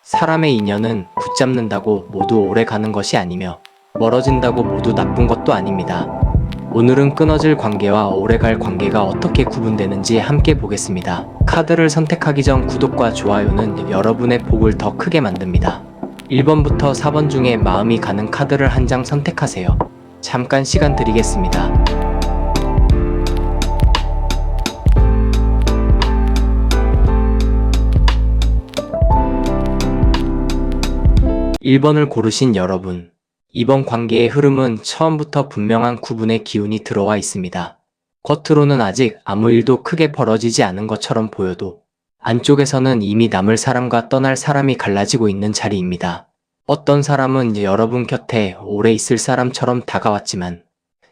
사람의 인연은 붙잡는다고 모두 오래 가는 것이 아니며 멀어진다고 모두 나쁜 것도 아닙니다. 오늘은 끊어질 관계와 오래갈 관계가 어떻게 구분되는지 함께 보겠습니다. 카드를 선택하기 전 구독과 좋아요는 여러분의 복을 더 크게 만듭니다. 1번부터 4번 중에 마음이 가는 카드를 한 장 선택하세요. 잠깐 시간 드리겠습니다. 1번을 고르신 여러분, 이번 관계의 흐름은 처음부터 분명한 구분의 기운이 들어와 있습니다. 겉으로는 아직 아무 일도 크게 벌어지지 않은 것처럼 보여도 안쪽에서는 이미 남을 사람과 떠날 사람이 갈라지고 있는 자리입니다. 어떤 사람은 여러분 곁에 오래 있을 사람처럼 다가왔지만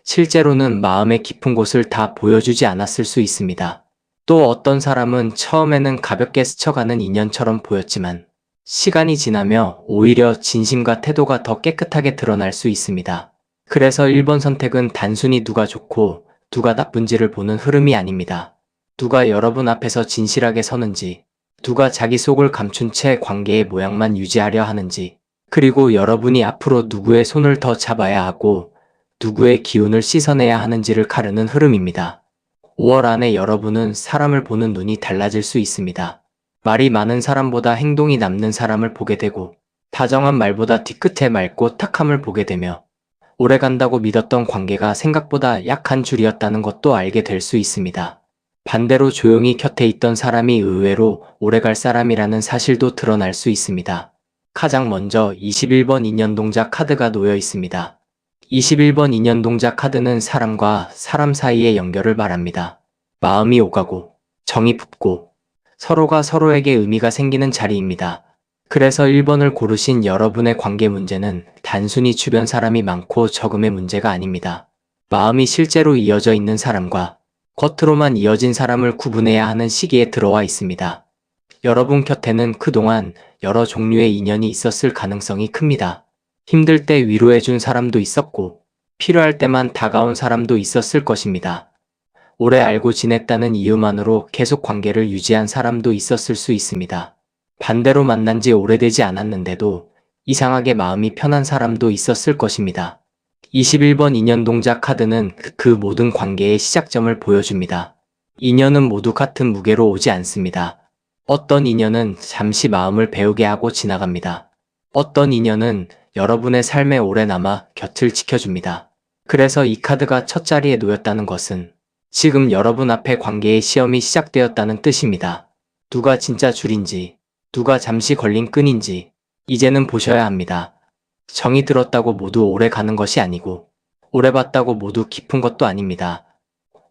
실제로는 마음의 깊은 곳을 다 보여주지 않았을 수 있습니다. 또 어떤 사람은 처음에는 가볍게 스쳐가는 인연처럼 보였지만 시간이 지나며 오히려 진심과 태도가 더 깨끗하게 드러날 수 있습니다. 그래서 1번 선택은 단순히 누가 좋고 누가 나쁜지를 보는 흐름이 아닙니다. 누가 여러분 앞에서 진실하게 서는지, 누가 자기 속을 감춘 채 관계의 모양만 유지하려 하는지, 그리고 여러분이 앞으로 누구의 손을 더 잡아야 하고 누구의 기운을 씻어내야 하는지를 가르는 흐름입니다. 5월 안에 여러분은 사람을 보는 눈이 달라질 수 있습니다. 말이 많은 사람보다 행동이 남는 사람을 보게 되고 다정한 말보다 뒤끝에 맑고 탁함을 보게 되며 오래간다고 믿었던 관계가 생각보다 약한 줄이었다는 것도 알게 될 수 있습니다. 반대로 조용히 곁에 있던 사람이 의외로 오래갈 사람이라는 사실도 드러날 수 있습니다. 가장 먼저 21번 인연동자 카드가 놓여 있습니다. 21번 인연동자 카드는 사람과 사람 사이의 연결을 말합니다. 마음이 오가고 정이 붙고 서로가 서로에게 의미가 생기는 자리입니다. 그래서 1번을 고르신 여러분의 관계 문제는 단순히 주변 사람이 많고 적음의 문제가 아닙니다. 마음이 실제로 이어져 있는 사람과 겉으로만 이어진 사람을 구분해야 하는 시기에 들어와 있습니다. 여러분 곁에는 그동안 여러 종류의 인연이 있었을 가능성이 큽니다. 힘들 때 위로해준 사람도 있었고 필요할 때만 다가온 사람도 있었을 것입니다. 오래 알고 지냈다는 이유만으로 계속 관계를 유지한 사람도 있었을 수 있습니다. 반대로 만난 지 오래되지 않았는데도 이상하게 마음이 편한 사람도 있었을 것입니다. 21번 인연동자 카드는 그 모든 관계의 시작점을 보여줍니다. 인연은 모두 같은 무게로 오지 않습니다. 어떤 인연은 잠시 마음을 배우게 하고 지나갑니다. 어떤 인연은 여러분의 삶에 오래 남아 곁을 지켜줍니다. 그래서 이 카드가 첫 자리에 놓였다는 것은 지금 여러분 앞에 관계의 시험이 시작되었다는 뜻입니다. 누가 진짜 줄인지, 누가 잠시 걸린 끈인지 이제는 보셔야 합니다. 정이 들었다고 모두 오래 가는 것이 아니고 오래 봤다고 모두 깊은 것도 아닙니다.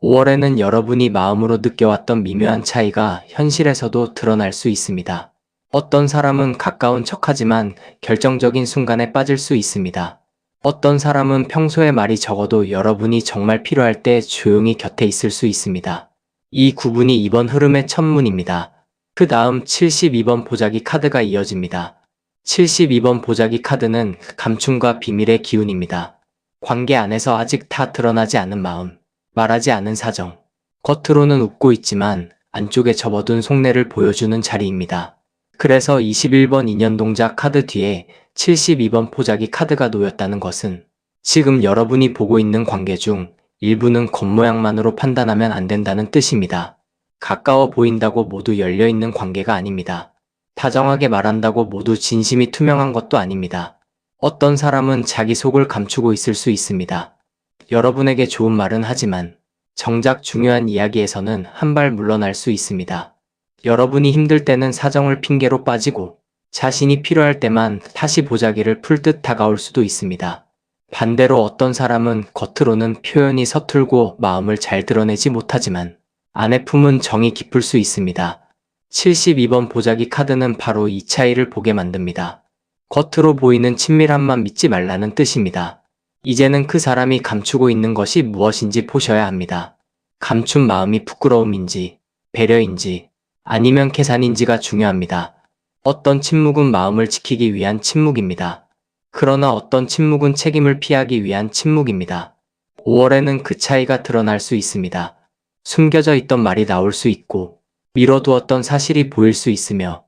5월에는 여러분이 마음으로 느껴왔던 미묘한 차이가 현실에서도 드러날 수 있습니다. 어떤 사람은 가까운 척하지만 결정적인 순간에 빠질 수 있습니다. 어떤 사람은 평소에 말이 적어도 여러분이 정말 필요할 때 조용히 곁에 있을 수 있습니다. 이 구분이 이번 흐름의 첫문입니다. 그 다음 72번 보자기 카드가 이어집니다. 72번 보자기 카드는 감춤과 비밀의 기운입니다. 관계 안에서 아직 다 드러나지 않은 마음, 말하지 않은 사정, 겉으로는 웃고 있지만 안쪽에 접어둔 속내를 보여주는 자리입니다. 그래서 21번 인연동자 카드 뒤에 72번 보자기 카드가 놓였다는 것은 지금 여러분이 보고 있는 관계 중 일부는 겉모양만으로 판단하면 안 된다는 뜻입니다. 가까워 보인다고 모두 열려있는 관계가 아닙니다. 다정하게 말한다고 모두 진심이 투명한 것도 아닙니다. 어떤 사람은 자기 속을 감추고 있을 수 있습니다. 여러분에게 좋은 말은 하지만 정작 중요한 이야기에서는 한 발 물러날 수 있습니다. 여러분이 힘들 때는 사정을 핑계로 빠지고 자신이 필요할 때만 다시 보자기를 풀듯 다가올 수도 있습니다. 반대로 어떤 사람은 겉으로는 표현이 서툴고 마음을 잘 드러내지 못하지만 안에 품은 정이 깊을 수 있습니다. 72번 보자기 카드는 바로 이 차이를 보게 만듭니다. 겉으로 보이는 친밀함만 믿지 말라는 뜻입니다. 이제는 그 사람이 감추고 있는 것이 무엇인지 보셔야 합니다. 감춘 마음이 부끄러움인지, 배려인지, 아니면 계산인지가 중요합니다. 어떤 침묵은 마음을 지키기 위한 침묵입니다. 그러나 어떤 침묵은 책임을 피하기 위한 침묵입니다. 5월에는 그 차이가 드러날 수 있습니다. 숨겨져 있던 말이 나올 수 있고 미뤄두었던 사실이 보일 수 있으며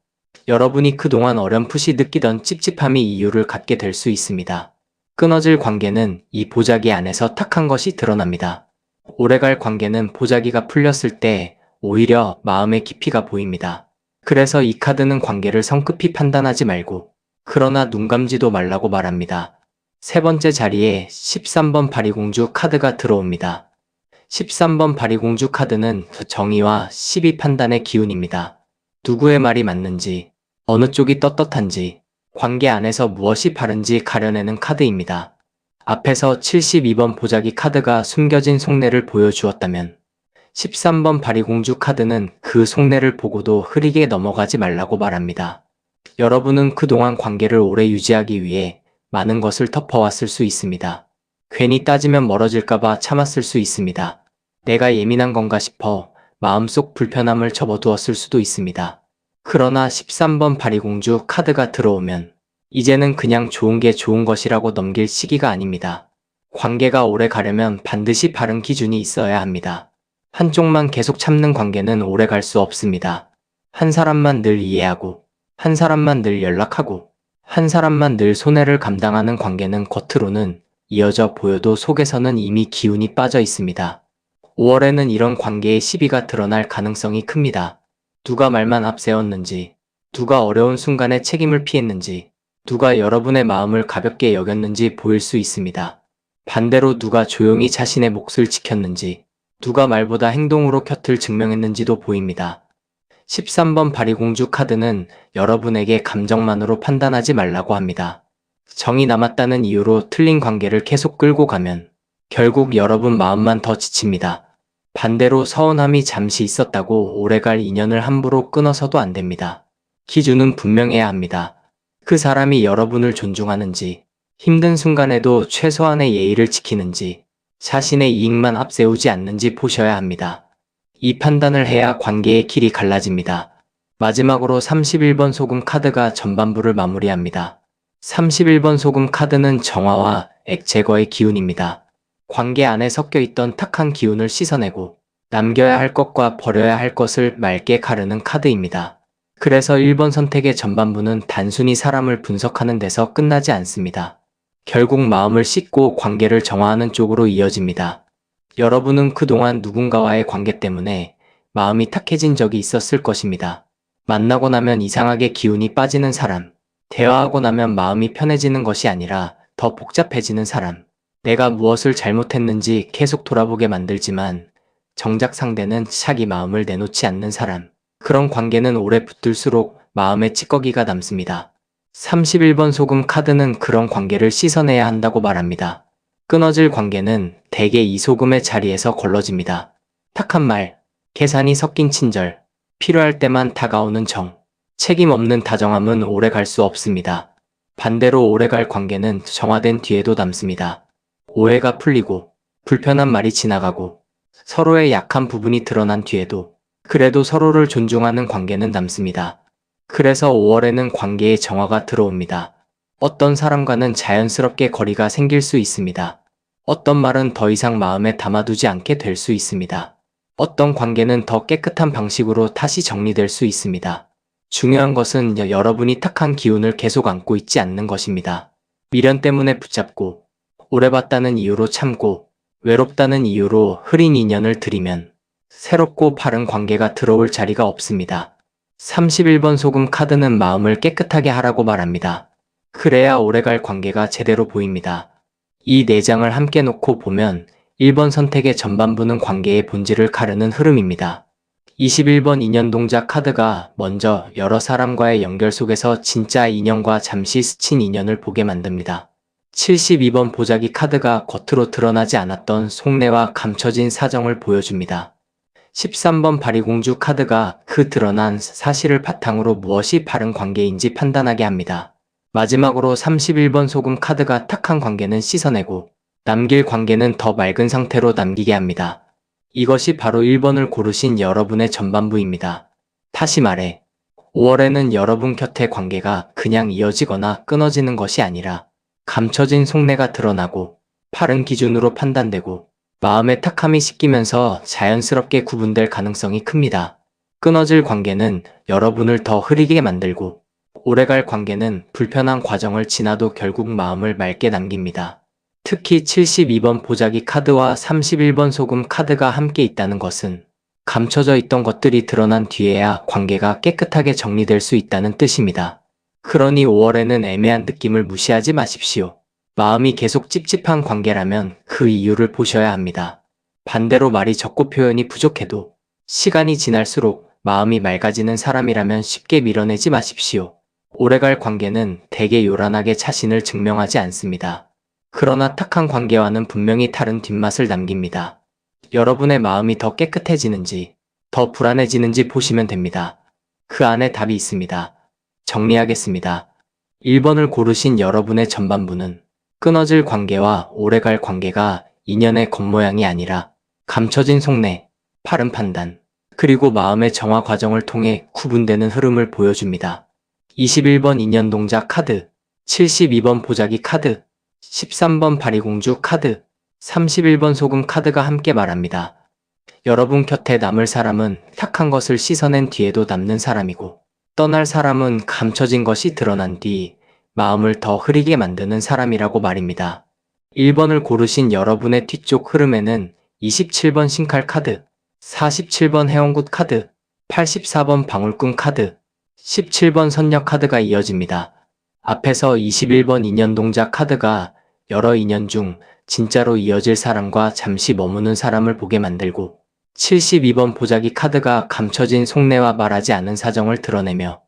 여러분이 그동안 어렴풋이 느끼던 찝찝함이 이유를 갖게 될 수 있습니다. 끊어질 관계는 이 보자기 안에서 탁한 것이 드러납니다. 오래갈 관계는 보자기가 풀렸을 때 오히려 마음의 깊이가 보입니다. 그래서 이 카드는 관계를 성급히 판단하지 말고 그러나 눈 감지도 말라고 말합니다. 세 번째 자리에 13번 파리공주 카드가 들어옵니다. 13번 파리공주 카드는 정의와 시비 판단의 기운입니다. 누구의 말이 맞는지, 어느 쪽이 떳떳한지, 관계 안에서 무엇이 바른지 가려내는 카드입니다. 앞에서 72번 보자기 카드가 숨겨진 속내를 보여주었다면 13번 바리공주 카드는 그 속내를 보고도 흐리게 넘어가지 말라고 말합니다. 여러분은 그동안 관계를 오래 유지하기 위해 많은 것을 덮어왔을 수 있습니다. 괜히 따지면 멀어질까봐 참았을 수 있습니다. 내가 예민한 건가 싶어 마음속 불편함을 접어두었을 수도 있습니다. 그러나 13번 바리공주 카드가 들어오면 이제는 그냥 좋은 게 좋은 것이라고 넘길 시기가 아닙니다. 관계가 오래 가려면 반드시 바른 기준이 있어야 합니다. 한쪽만 계속 참는 관계는 오래 갈 수 없습니다. 한 사람만 늘 이해하고, 한 사람만 늘 연락하고, 한 사람만 늘 손해를 감당하는 관계는 겉으로는 이어져 보여도 속에서는 이미 기운이 빠져 있습니다. 5월에는 이런 관계의 시비가 드러날 가능성이 큽니다. 누가 말만 앞세웠는지, 누가 어려운 순간에 책임을 피했는지, 누가 여러분의 마음을 가볍게 여겼는지 보일 수 있습니다. 반대로 누가 조용히 자신의 몫을 지켰는지, 누가 말보다 행동으로 곁을 증명했는지도 보입니다. 13번 바리공주 카드는 여러분에게 감정만으로 판단하지 말라고 합니다. 정이 남았다는 이유로 틀린 관계를 계속 끌고 가면 결국 여러분 마음만 더 지칩니다. 반대로 서운함이 잠시 있었다고 오래갈 인연을 함부로 끊어서도 안 됩니다. 기준은 분명해야 합니다. 그 사람이 여러분을 존중하는지, 힘든 순간에도 최소한의 예의를 지키는지, 자신의 이익만 앞세우지 않는지 보셔야 합니다. 이 판단을 해야 관계의 길이 갈라집니다. 마지막으로 31번 소금 카드가 전반부를 마무리합니다. 31번 소금 카드는 정화와 액 제거의 기운입니다. 관계 안에 섞여 있던 탁한 기운을 씻어내고 남겨야 할 것과 버려야 할 것을 맑게 가르는 카드입니다. 그래서 1번 선택의 전반부는 단순히 사람을 분석하는 데서 끝나지 않습니다. 결국 마음을 씻고 관계를 정화하는 쪽으로 이어집니다. 여러분은 그동안 누군가와의 관계 때문에 마음이 탁해진 적이 있었을 것입니다. 만나고 나면 이상하게 기운이 빠지는 사람, 대화하고 나면 마음이 편해지는 것이 아니라 더 복잡해지는 사람, 내가 무엇을 잘못했는지 계속 돌아보게 만들지만 정작 상대는 자기 마음을 내놓지 않는 사람, 그런 관계는 오래 붙들수록 마음에 찌꺼기가 남습니다. 31번 소금 카드는 그런 관계를 씻어내야 한다고 말합니다. 끊어질 관계는 대개 이 소금의 자리에서 걸러집니다. 탁한 말, 계산이 섞인 친절, 필요할 때만 다가오는 정, 책임 없는 다정함은 오래 갈 수 없습니다. 반대로 오래갈 관계는 정화된 뒤에도 남습니다. 오해가 풀리고, 불편한 말이 지나가고, 서로의 약한 부분이 드러난 뒤에도 그래도 서로를 존중하는 관계는 남습니다. 그래서 5월에는 관계의 정화가 들어옵니다. 어떤 사람과는 자연스럽게 거리가 생길 수 있습니다. 어떤 말은 더 이상 마음에 담아두지 않게 될 수 있습니다. 어떤 관계는 더 깨끗한 방식으로 다시 정리될 수 있습니다. 중요한 것은 여러분이 탁한 기운을 계속 안고 있지 않는 것입니다. 미련 때문에 붙잡고, 오래 봤다는 이유로 참고, 외롭다는 이유로 흐린 인연을 들이면 새롭고 바른 관계가 들어올 자리가 없습니다. 31번 소금 카드는 마음을 깨끗하게 하라고 말합니다. 그래야 오래갈 관계가 제대로 보입니다. 이 4장을 함께 놓고 보면 1번 선택의 전반부는 관계의 본질을 가르는 흐름입니다. 21번 인연동자 카드가 먼저 여러 사람과의 연결 속에서 진짜 인연과 잠시 스친 인연을 보게 만듭니다. 72번 보자기 카드가 겉으로 드러나지 않았던 속내와 감춰진 사정을 보여줍니다. 13번 바리공주 카드가 그 드러난 사실을 바탕으로 무엇이 바른 관계인지 판단하게 합니다. 마지막으로 31번 소금 카드가 탁한 관계는 씻어내고 남길 관계는 더 맑은 상태로 남기게 합니다. 이것이 바로 1번을 고르신 여러분의 전반부입니다. 다시 말해, 5월에는 여러분 곁의 관계가 그냥 이어지거나 끊어지는 것이 아니라 감춰진 속내가 드러나고 바른 기준으로 판단되고 마음의 탁함이 씻기면서 자연스럽게 구분될 가능성이 큽니다. 끊어질 관계는 여러분을 더 흐리게 만들고 오래갈 관계는 불편한 과정을 지나도 결국 마음을 맑게 남깁니다. 특히 72번 보자기 카드와 31번 소금 카드가 함께 있다는 것은 감춰져 있던 것들이 드러난 뒤에야 관계가 깨끗하게 정리될 수 있다는 뜻입니다. 그러니 5월에는 애매한 느낌을 무시하지 마십시오. 마음이 계속 찝찝한 관계라면 그 이유를 보셔야 합니다. 반대로 말이 적고 표현이 부족해도 시간이 지날수록 마음이 맑아지는 사람이라면 쉽게 밀어내지 마십시오. 오래갈 관계는 대개 요란하게 자신을 증명하지 않습니다. 그러나 탁한 관계와는 분명히 다른 뒷맛을 남깁니다. 여러분의 마음이 더 깨끗해지는지, 더 불안해지는지 보시면 됩니다. 그 안에 답이 있습니다. 정리하겠습니다. 1번을 고르신 여러분의 전반부는 끊어질 관계와 오래갈 관계가 인연의 겉모양이 아니라 감춰진 속내, 바른 판단, 그리고 마음의 정화 과정을 통해 구분되는 흐름을 보여줍니다. 21번 인연동자 카드, 72번 보자기 카드, 13번 바리공주 카드, 31번 소금 카드가 함께 말합니다. 여러분 곁에 남을 사람은 탁한 것을 씻어낸 뒤에도 남는 사람이고 떠날 사람은 감춰진 것이 드러난 뒤 마음을 더 흐리게 만드는 사람이라고 말입니다. 1번을 고르신 여러분의 뒤쪽 흐름에는 27번 신칼 카드, 47번 해원굿 카드, 84번 방울꾼 카드, 17번 선녀 카드가 이어집니다. 앞에서 21번 인연동자 카드가 여러 인연 중 진짜로 이어질 사람과 잠시 머무는 사람을 보게 만들고 72번 보자기 카드가 감춰진 속내와 말하지 않은 사정을 드러내며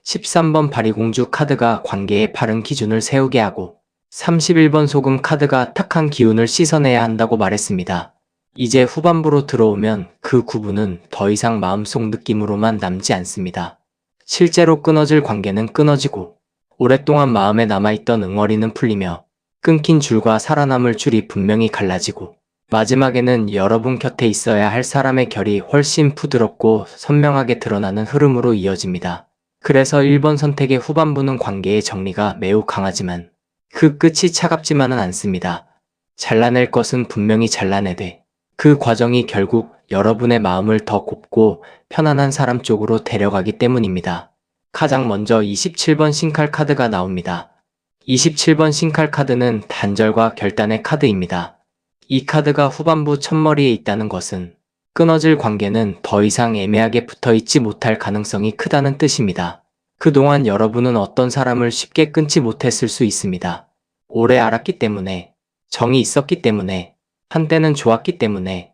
13번 바리공주 카드가 관계의 바른 기준을 세우게 하고 31번 소금 카드가 탁한 기운을 씻어내야 한다고 말했습니다. 이제 후반부로 들어오면 그 구분은 더 이상 마음속 느낌으로만 남지 않습니다. 실제로 끊어질 관계는 끊어지고 오랫동안 마음에 남아있던 응어리는 풀리며 끊긴 줄과 살아남을 줄이 분명히 갈라지고 마지막에는 여러분 곁에 있어야 할 사람의 결이 훨씬 부드럽고 선명하게 드러나는 흐름으로 이어집니다. 그래서 1번 선택의 후반부는 관계의 정리가 매우 강하지만 그 끝이 차갑지만은 않습니다. 잘라낼 것은 분명히 잘라내되 그 과정이 결국 여러분의 마음을 더 곱고 편안한 사람 쪽으로 데려가기 때문입니다. 가장 먼저 27번 신칼 카드가 나옵니다. 27번 신칼 카드는 단절과 결단의 카드입니다. 이 카드가 후반부 첫머리에 있다는 것은 끊어질 관계는 더 이상 애매하게 붙어있지 못할 가능성이 크다는 뜻입니다. 그동안 여러분은 어떤 사람을 쉽게 끊지 못했을 수 있습니다. 오래 알았기 때문에, 정이 있었기 때문에, 한때는 좋았기 때문에,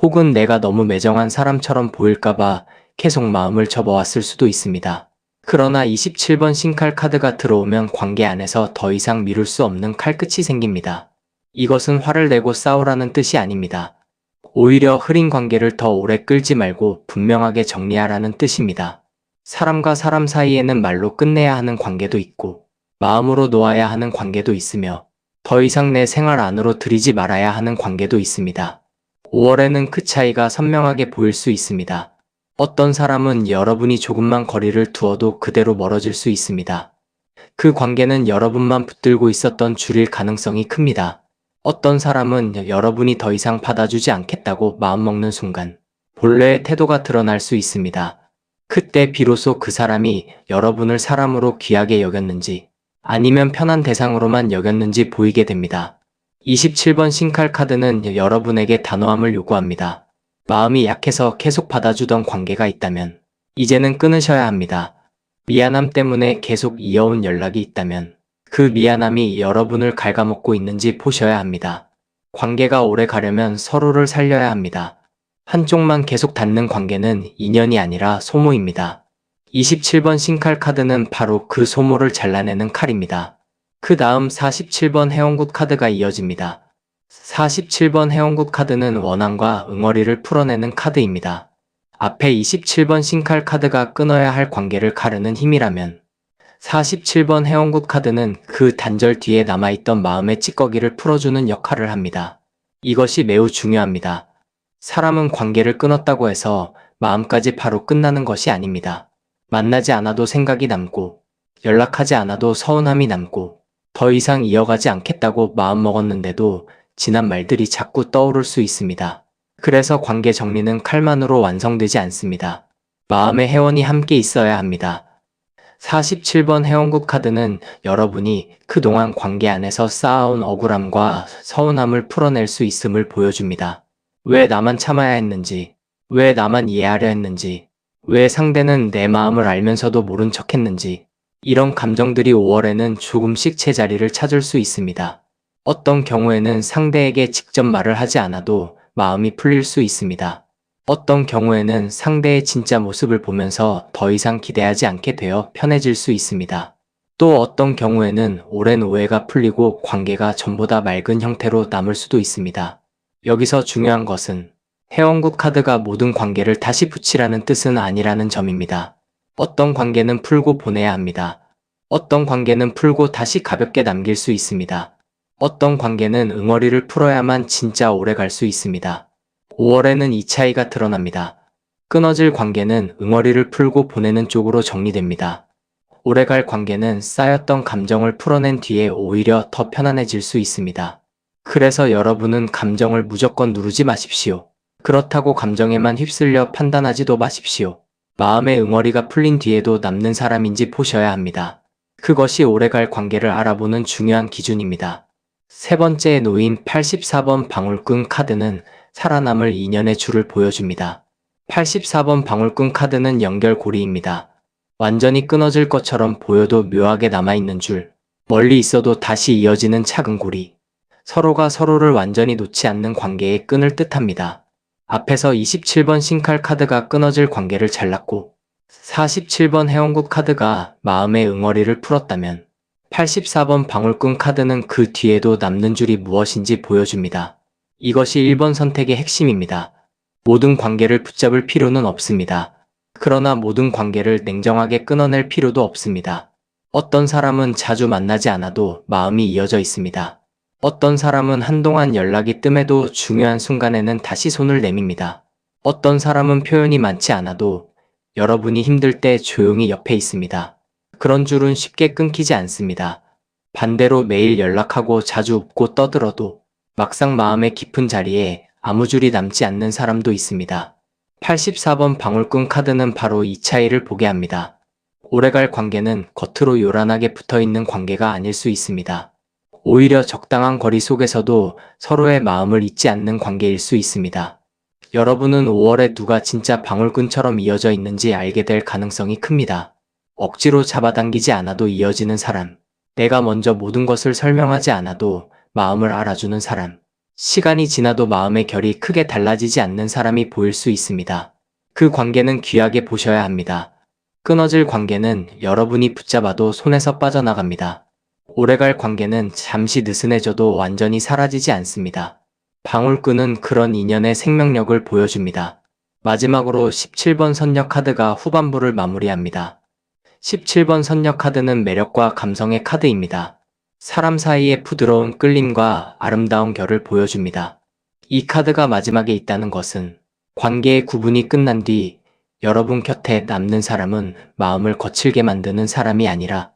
혹은 내가 너무 매정한 사람처럼 보일까봐 계속 마음을 접어왔을 수도 있습니다. 그러나 27번 신칼 카드가 들어오면 관계 안에서 더 이상 미룰 수 없는 칼끝이 생깁니다. 이것은 화를 내고 싸우라는 뜻이 아닙니다. 오히려 흐린 관계를 더 오래 끌지 말고 분명하게 정리하라는 뜻입니다. 사람과 사람 사이에는 말로 끝내야 하는 관계도 있고 마음으로 놓아야 하는 관계도 있으며 더 이상 내 생활 안으로 들이지 말아야 하는 관계도 있습니다. 5월에는 그 차이가 선명하게 보일 수 있습니다. 어떤 사람은 여러분이 조금만 거리를 두어도 그대로 멀어질 수 있습니다. 그 관계는 여러분만 붙들고 있었던 줄일 가능성이 큽니다. 어떤 사람은 여러분이 더 이상 받아주지 않겠다고 마음먹는 순간 본래의 태도가 드러날 수 있습니다. 그때 비로소 그 사람이 여러분을 사람으로 귀하게 여겼는지 아니면 편한 대상으로만 여겼는지 보이게 됩니다. 27번 신칼 카드는 여러분에게 단호함을 요구합니다. 마음이 약해서 계속 받아주던 관계가 있다면 이제는 끊으셔야 합니다. 미안함 때문에 계속 이어온 연락이 있다면 그 미안함이 여러분을 갉아먹고 있는지 보셔야 합니다. 관계가 오래 가려면 서로를 살려야 합니다. 한쪽만 계속 닿는 관계는 인연이 아니라 소모입니다. 27번 신칼 카드는 바로 그 소모를 잘라내는 칼입니다. 그 다음 47번 해원굿 카드가 이어집니다. 47번 해원굿 카드는 원한과 응어리를 풀어내는 카드입니다. 앞에 27번 신칼 카드가 끊어야 할 관계를 가르는 힘이라면 47번 해원굿 카드는 그 단절 뒤에 남아있던 마음의 찌꺼기를 풀어주는 역할을 합니다. 이것이 매우 중요합니다. 사람은 관계를 끊었다고 해서 마음까지 바로 끝나는 것이 아닙니다. 만나지 않아도 생각이 남고 연락하지 않아도 서운함이 남고 더 이상 이어가지 않겠다고 마음먹었는데도 지난 말들이 자꾸 떠오를 수 있습니다. 그래서 관계 정리는 칼만으로 완성되지 않습니다. 마음의 회원이 함께 있어야 합니다. 47번 회원국 카드는 여러분이 그동안 관계 안에서 쌓아온 억울함과 서운함을 풀어낼 수 있음을 보여줍니다. 왜 나만 참아야 했는지, 왜 나만 이해하려 했는지, 왜 상대는 내 마음을 알면서도 모른 척 했는지, 이런 감정들이 5월에는 조금씩 제자리를 찾을 수 있습니다. 어떤 경우에는 상대에게 직접 말을 하지 않아도 마음이 풀릴 수 있습니다. 어떤 경우에는 상대의 진짜 모습을 보면서 더 이상 기대하지 않게 되어 편해질 수 있습니다. 또 어떤 경우에는 오랜 오해가 풀리고 관계가 전보다 맑은 형태로 남을 수도 있습니다. 여기서 중요한 것은 회원국 카드가 모든 관계를 다시 붙이라는 뜻은 아니라는 점입니다. 어떤 관계는 풀고 보내야 합니다. 어떤 관계는 풀고 다시 가볍게 남길 수 있습니다. 어떤 관계는 응어리를 풀어야만 진짜 오래 갈 수 있습니다. 5월에는 이 차이가 드러납니다. 끊어질 관계는 응어리를 풀고 보내는 쪽으로 정리됩니다. 오래갈 관계는 쌓였던 감정을 풀어낸 뒤에 오히려 더 편안해질 수 있습니다. 그래서 여러분은 감정을 무조건 누르지 마십시오. 그렇다고 감정에만 휩쓸려 판단하지도 마십시오. 마음의 응어리가 풀린 뒤에도 남는 사람인지 보셔야 합니다. 그것이 오래갈 관계를 알아보는 중요한 기준입니다. 세 번째에 놓인 84번 방울꾼 카드는 살아남을 인연의 줄을 보여줍니다. 84번 방울꾼 카드는 연결고리입니다. 완전히 끊어질 것처럼 보여도 묘하게 남아있는 줄, 멀리 있어도 다시 이어지는 작은 고리. 서로가 서로를 완전히 놓지 않는 관계의 끈을 뜻합니다. 앞에서 27번 신칼 카드가 끊어질 관계를 잘랐고 47번 회원국 카드가 마음의 응어리를 풀었다면 84번 방울꾼 카드는 그 뒤에도 남는 줄이 무엇인지 보여줍니다. 이것이 1번 선택의 핵심입니다. 모든 관계를 붙잡을 필요는 없습니다. 그러나 모든 관계를 냉정하게 끊어낼 필요도 없습니다. 어떤 사람은 자주 만나지 않아도 마음이 이어져 있습니다. 어떤 사람은 한동안 연락이 뜸해도 중요한 순간에는 다시 손을 내밉니다. 어떤 사람은 표현이 많지 않아도 여러분이 힘들 때 조용히 옆에 있습니다. 그런 줄은 쉽게 끊기지 않습니다. 반대로 매일 연락하고 자주 웃고 떠들어도 막상 마음의 깊은 자리에 아무 줄이 남지 않는 사람도 있습니다. 84번 방울꾼 카드는 바로 이 차이를 보게 합니다. 오래갈 관계는 겉으로 요란하게 붙어있는 관계가 아닐 수 있습니다. 오히려 적당한 거리 속에서도 서로의 마음을 잊지 않는 관계일 수 있습니다. 여러분은 5월에 누가 진짜 방울꾼처럼 이어져 있는지 알게 될 가능성이 큽니다. 억지로 잡아당기지 않아도 이어지는 사람, 내가 먼저 모든 것을 설명하지 않아도 마음을 알아주는 사람, 시간이 지나도 마음의 결이 크게 달라지지 않는 사람이 보일 수 있습니다. 그 관계는 귀하게 보셔야 합니다. 끊어질 관계는 여러분이 붙잡아도 손에서 빠져나갑니다. 오래갈 관계는 잠시 느슨해져도 완전히 사라지지 않습니다. 방울꾼은 그런 인연의 생명력을 보여줍니다. 마지막으로 17번 선녀 카드가 후반부를 마무리합니다. 17번 선녀 카드는 매력과 감성의 카드입니다. 사람 사이의 부드러운 끌림과 아름다운 결을 보여줍니다. 이 카드가 마지막에 있다는 것은 관계의 구분이 끝난 뒤 여러분 곁에 남는 사람은 마음을 거칠게 만드는 사람이 아니라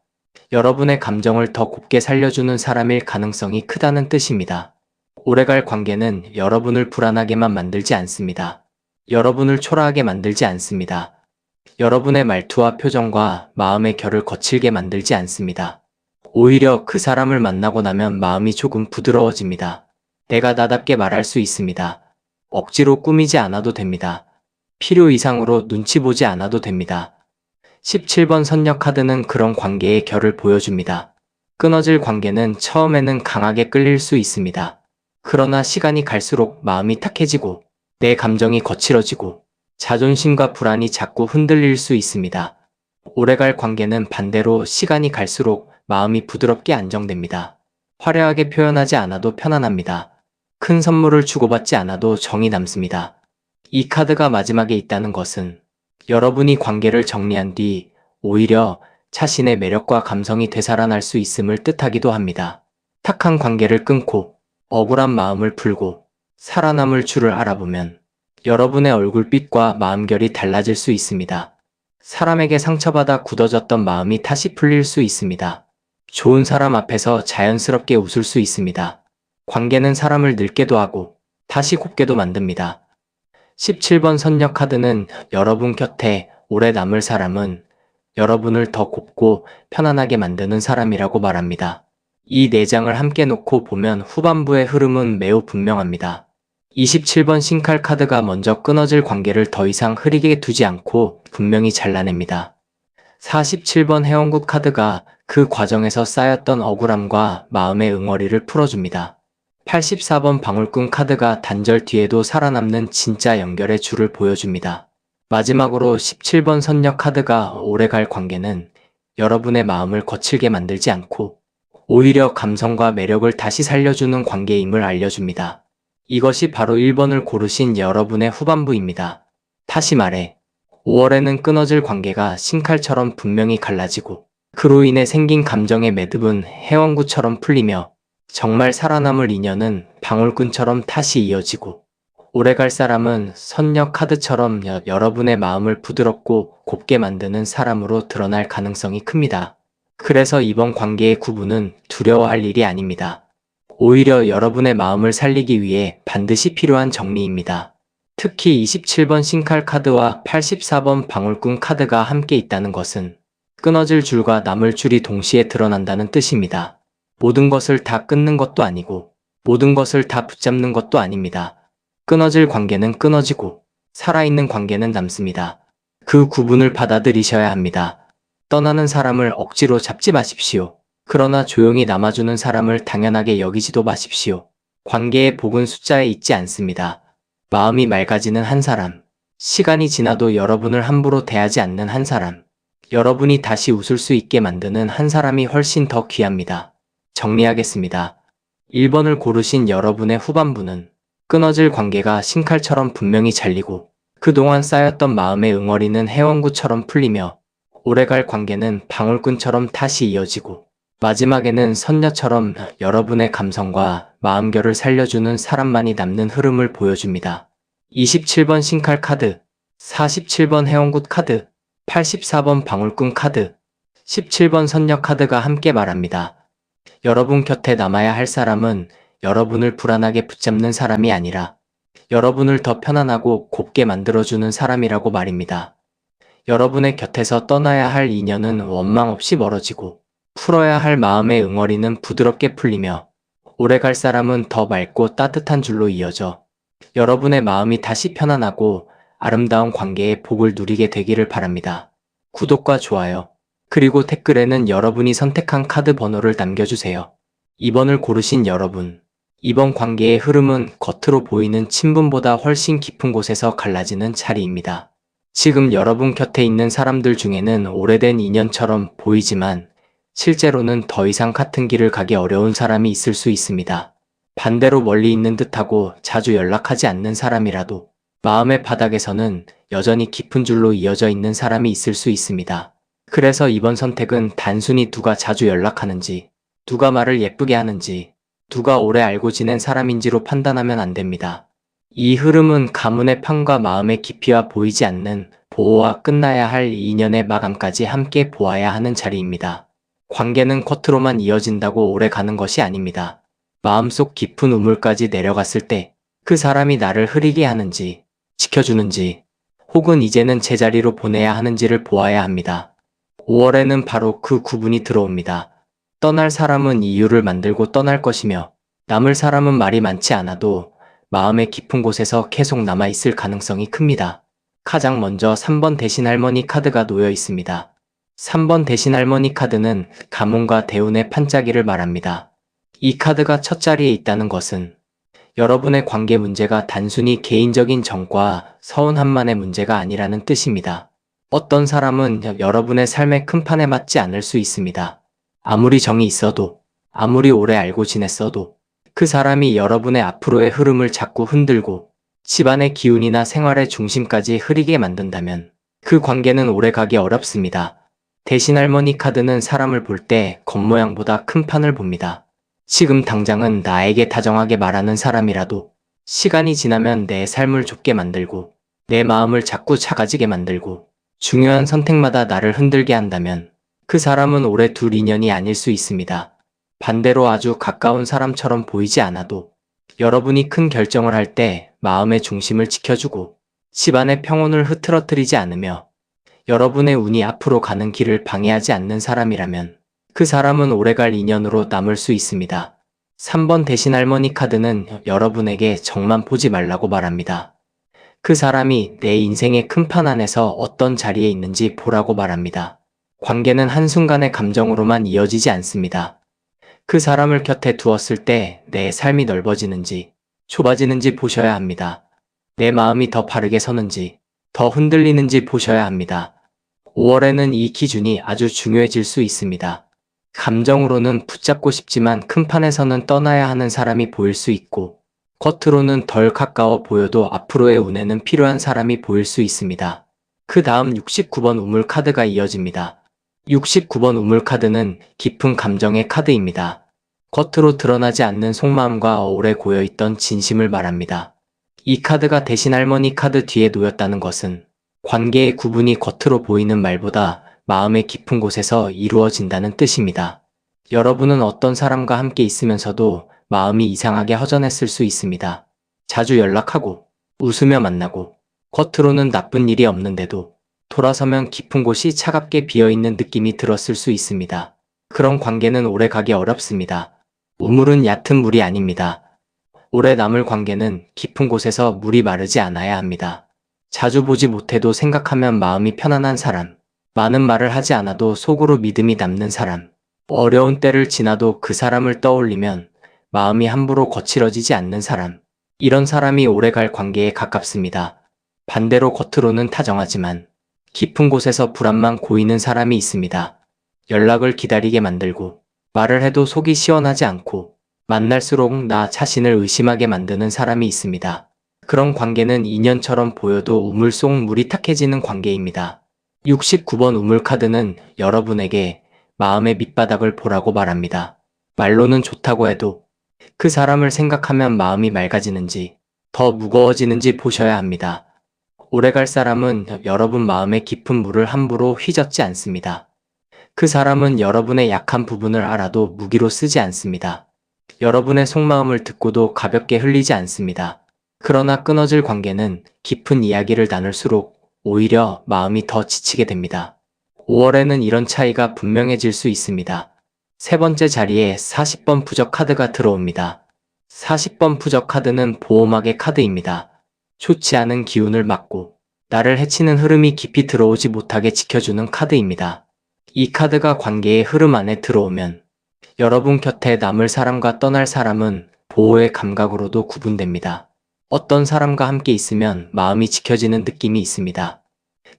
여러분의 감정을 더 곱게 살려주는 사람일 가능성이 크다는 뜻입니다. 오래갈 관계는 여러분을 불안하게만 만들지 않습니다. 여러분을 초라하게 만들지 않습니다. 여러분의 말투와 표정과 마음의 결을 거칠게 만들지 않습니다. 오히려 그 사람을 만나고 나면 마음이 조금 부드러워집니다. 내가 나답게 말할 수 있습니다. 억지로 꾸미지 않아도 됩니다. 필요 이상으로 눈치 보지 않아도 됩니다. 17번 선녀 카드는 그런 관계의 결을 보여줍니다. 끊어질 관계는 처음에는 강하게 끌릴 수 있습니다. 그러나 시간이 갈수록 마음이 탁해지고 내 감정이 거칠어지고 자존심과 불안이 자꾸 흔들릴 수 있습니다. 오래갈 관계는 반대로 시간이 갈수록 마음이 부드럽게 안정됩니다. 화려하게 표현하지 않아도 편안합니다. 큰 선물을 주고받지 않아도 정이 남습니다. 이 카드가 마지막에 있다는 것은 여러분이 관계를 정리한 뒤 오히려 자신의 매력과 감성이 되살아날 수 있음을 뜻하기도 합니다. 탁한 관계를 끊고 억울한 마음을 풀고 살아남을 줄을 알아보면 여러분의 얼굴빛과 마음결이 달라질 수 있습니다. 사람에게 상처받아 굳어졌던 마음이 다시 풀릴 수 있습니다. 좋은 사람 앞에서 자연스럽게 웃을 수 있습니다. 관계는 사람을 늙게도 하고 다시 곱게도 만듭니다. 17번 선녀 카드는 여러분 곁에 오래 남을 사람은 여러분을 더 곱고 편안하게 만드는 사람이라고 말합니다. 이 4장을 함께 놓고 보면 후반부의 흐름은 매우 분명합니다. 27번 신칼 카드가 먼저 끊어질 관계를 더 이상 흐리게 두지 않고 분명히 잘라냅니다. 47번 해원국 카드가 그 과정에서 쌓였던 억울함과 마음의 응어리를 풀어줍니다. 84번 방울꾼 카드가 단절 뒤에도 살아남는 진짜 연결의 줄을 보여줍니다. 마지막으로 17번 선녀 카드가 오래갈 관계는 여러분의 마음을 거칠게 만들지 않고 오히려 감성과 매력을 다시 살려주는 관계임을 알려줍니다. 이것이 바로 1번을 고르신 여러분의 후반부입니다. 다시 말해, 5월에는 끊어질 관계가 신칼처럼 분명히 갈라지고 그로 인해 생긴 감정의 매듭은 해원구처럼 풀리며 정말 살아남을 인연은 방울꾼처럼 다시 이어지고 오래갈 사람은 선녀 카드처럼 여러분의 마음을 부드럽고 곱게 만드는 사람으로 드러날 가능성이 큽니다. 그래서 이번 관계의 구분은 두려워할 일이 아닙니다. 오히려 여러분의 마음을 살리기 위해 반드시 필요한 정리입니다. 특히 27번 신칼 카드와 84번 방울꾼 카드가 함께 있다는 것은 끊어질 줄과 남을 줄이 동시에 드러난다는 뜻입니다. 모든 것을 다 끊는 것도 아니고 모든 것을 다 붙잡는 것도 아닙니다. 끊어질 관계는 끊어지고 살아있는 관계는 남습니다. 그 구분을 받아들이셔야 합니다. 떠나는 사람을 억지로 잡지 마십시오. 그러나 조용히 남아주는 사람을 당연하게 여기지도 마십시오. 관계의 복은 숫자에 있지 않습니다. 마음이 맑아지는 한 사람, 시간이 지나도 여러분을 함부로 대하지 않는 한 사람, 여러분이 다시 웃을 수 있게 만드는 한 사람이 훨씬 더 귀합니다. 정리하겠습니다. 1번을 고르신 여러분의 후반부는 끊어질 관계가 신칼처럼 분명히 잘리고 그동안 쌓였던 마음의 응어리는 해원구처럼 풀리며 오래갈 관계는 방울꾼처럼 다시 이어지고 마지막에는 선녀처럼 여러분의 감성과 마음결을 살려주는 사람만이 남는 흐름을 보여줍니다. 27번 신칼 카드, 47번 해원굿 카드, 84번 방울꾼 카드, 17번 선녀 카드가 함께 말합니다. 여러분 곁에 남아야 할 사람은 여러분을 불안하게 붙잡는 사람이 아니라 여러분을 더 편안하고 곱게 만들어주는 사람이라고 말입니다. 여러분의 곁에서 떠나야 할 인연은 원망 없이 멀어지고 풀어야 할 마음의 응어리는 부드럽게 풀리며 오래갈 사람은 더 맑고 따뜻한 줄로 이어져 여러분의 마음이 다시 편안하고 아름다운 관계의 복을 누리게 되기를 바랍니다. 구독과 좋아요, 그리고 댓글에는 여러분이 선택한 카드 번호를 남겨주세요. 2번을 고르신 여러분, 이번 관계의 흐름은 겉으로 보이는 친분보다 훨씬 깊은 곳에서 갈라지는 자리입니다. 지금 여러분 곁에 있는 사람들 중에는 오래된 인연처럼 보이지만 실제로는 더 이상 같은 길을 가기 어려운 사람이 있을 수 있습니다. 반대로 멀리 있는 듯하고 자주 연락하지 않는 사람이라도 마음의 바닥에서는 여전히 깊은 줄로 이어져 있는 사람이 있을 수 있습니다. 그래서 이번 선택은 단순히 누가 자주 연락하는지, 누가 말을 예쁘게 하는지, 누가 오래 알고 지낸 사람인지로 판단하면 안 됩니다. 이 흐름은 가문의 편과 마음의 깊이와 보이지 않는 보호와 끝나야 할 인연의 마감까지 함께 보아야 하는 자리입니다. 관계는 겉으로만 이어진다고 오래 가는 것이 아닙니다. 마음속 깊은 우물까지 내려갔을 때 그 사람이 나를 흐리게 하는지, 지켜주는지, 혹은 이제는 제자리로 보내야 하는지를 보아야 합니다. 5월에는 바로 그 구분이 들어옵니다. 떠날 사람은 이유를 만들고 떠날 것이며 남을 사람은 말이 많지 않아도 마음의 깊은 곳에서 계속 남아있을 가능성이 큽니다. 가장 먼저 3번 대신 할머니 카드가 놓여 있습니다. 3번 대신 할머니 카드는 가문과 대운의 판짜기를 말합니다. 이 카드가 첫 자리에 있다는 것은 여러분의 관계 문제가 단순히 개인적인 정과 서운함만의 문제가 아니라는 뜻입니다. 어떤 사람은 여러분의 삶의 큰 판에 맞지 않을 수 있습니다. 아무리 정이 있어도, 아무리 오래 알고 지냈어도 그 사람이 여러분의 앞으로의 흐름을 자꾸 흔들고 집안의 기운이나 생활의 중심까지 흐리게 만든다면 그 관계는 오래 가기 어렵습니다. 대신 할머니 카드는 사람을 볼 때 겉모양보다 큰 판을 봅니다. 지금 당장은 나에게 다정하게 말하는 사람이라도 시간이 지나면 내 삶을 좁게 만들고 내 마음을 자꾸 작아지게 만들고 중요한 선택마다 나를 흔들게 한다면 그 사람은 오래 둘 인연이 아닐 수 있습니다. 반대로 아주 가까운 사람처럼 보이지 않아도 여러분이 큰 결정을 할 때 마음의 중심을 지켜주고 집안의 평온을 흐트러뜨리지 않으며 여러분의 운이 앞으로 가는 길을 방해하지 않는 사람이라면 그 사람은 오래갈 인연으로 남을 수 있습니다. 3번 대신 할머니 카드는 여러분에게 정만 보지 말라고 말합니다. 그 사람이 내 인생의 큰 판 안에서 어떤 자리에 있는지 보라고 말합니다. 관계는 한순간의 감정으로만 이어지지 않습니다. 그 사람을 곁에 두었을 때 내 삶이 넓어지는지 좁아지는지 보셔야 합니다. 내 마음이 더 바르게 서는지 더 흔들리는지 보셔야 합니다. 5월에는 이 기준이 아주 중요해질 수 있습니다. 감정으로는 붙잡고 싶지만 큰 판에서는 떠나야 하는 사람이 보일 수 있고 겉으로는 덜 가까워 보여도 앞으로의 운에는 필요한 사람이 보일 수 있습니다. 그 다음 69번 우물 카드가 이어집니다. 69번 우물 카드는 깊은 감정의 카드입니다. 겉으로 드러나지 않는 속마음과 오래 고여있던 진심을 말합니다. 이 카드가 대신 할머니 카드 뒤에 놓였다는 것은 관계의 구분이 겉으로 보이는 말보다 마음의 깊은 곳에서 이루어진다는 뜻입니다. 여러분은 어떤 사람과 함께 있으면서도 마음이 이상하게 허전했을 수 있습니다. 자주 연락하고 웃으며 만나고 겉으로는 나쁜 일이 없는데도 돌아서면 깊은 곳이 차갑게 비어있는 느낌이 들었을 수 있습니다. 그런 관계는 오래 가기 어렵습니다. 우물은 얕은 물이 아닙니다. 오래 남을 관계는 깊은 곳에서 물이 마르지 않아야 합니다. 자주 보지 못해도 생각하면 마음이 편안한 사람, 많은 말을 하지 않아도 속으로 믿음이 남는 사람, 어려운 때를 지나도 그 사람을 떠올리면 마음이 함부로 거칠어지지 않는 사람, 이런 사람이 오래갈 관계에 가깝습니다. 반대로 겉으로는 타정하지만 깊은 곳에서 불안만 고이는 사람이 있습니다. 연락을 기다리게 만들고 말을 해도 속이 시원하지 않고 만날수록 나 자신을 의심하게 만드는 사람이 있습니다. 그런 관계는 인연처럼 보여도 우물 속 물이 탁해지는 관계입니다. 69번 우물 카드는 여러분에게 마음의 밑바닥을 보라고 말합니다. 말로는 좋다고 해도 그 사람을 생각하면 마음이 맑아지는지 더 무거워지는지 보셔야 합니다. 오래갈 사람은 여러분 마음의 깊은 물을 함부로 휘젓지 않습니다. 그 사람은 여러분의 약한 부분을 알아도 무기로 쓰지 않습니다. 여러분의 속마음을 듣고도 가볍게 흘리지 않습니다. 그러나 끊어질 관계는 깊은 이야기를 나눌수록 오히려 마음이 더 지치게 됩니다. 5월에는 이런 차이가 분명해질 수 있습니다. 세 번째 자리에 40번 부적 카드가 들어옵니다. 40번 부적 카드는 보호막의 카드입니다. 좋지 않은 기운을 막고 나를 해치는 흐름이 깊이 들어오지 못하게 지켜주는 카드입니다. 이 카드가 관계의 흐름 안에 들어오면 여러분 곁에 남을 사람과 떠날 사람은 보호의 감각으로도 구분됩니다. 어떤 사람과 함께 있으면 마음이 지켜지는 느낌이 있습니다.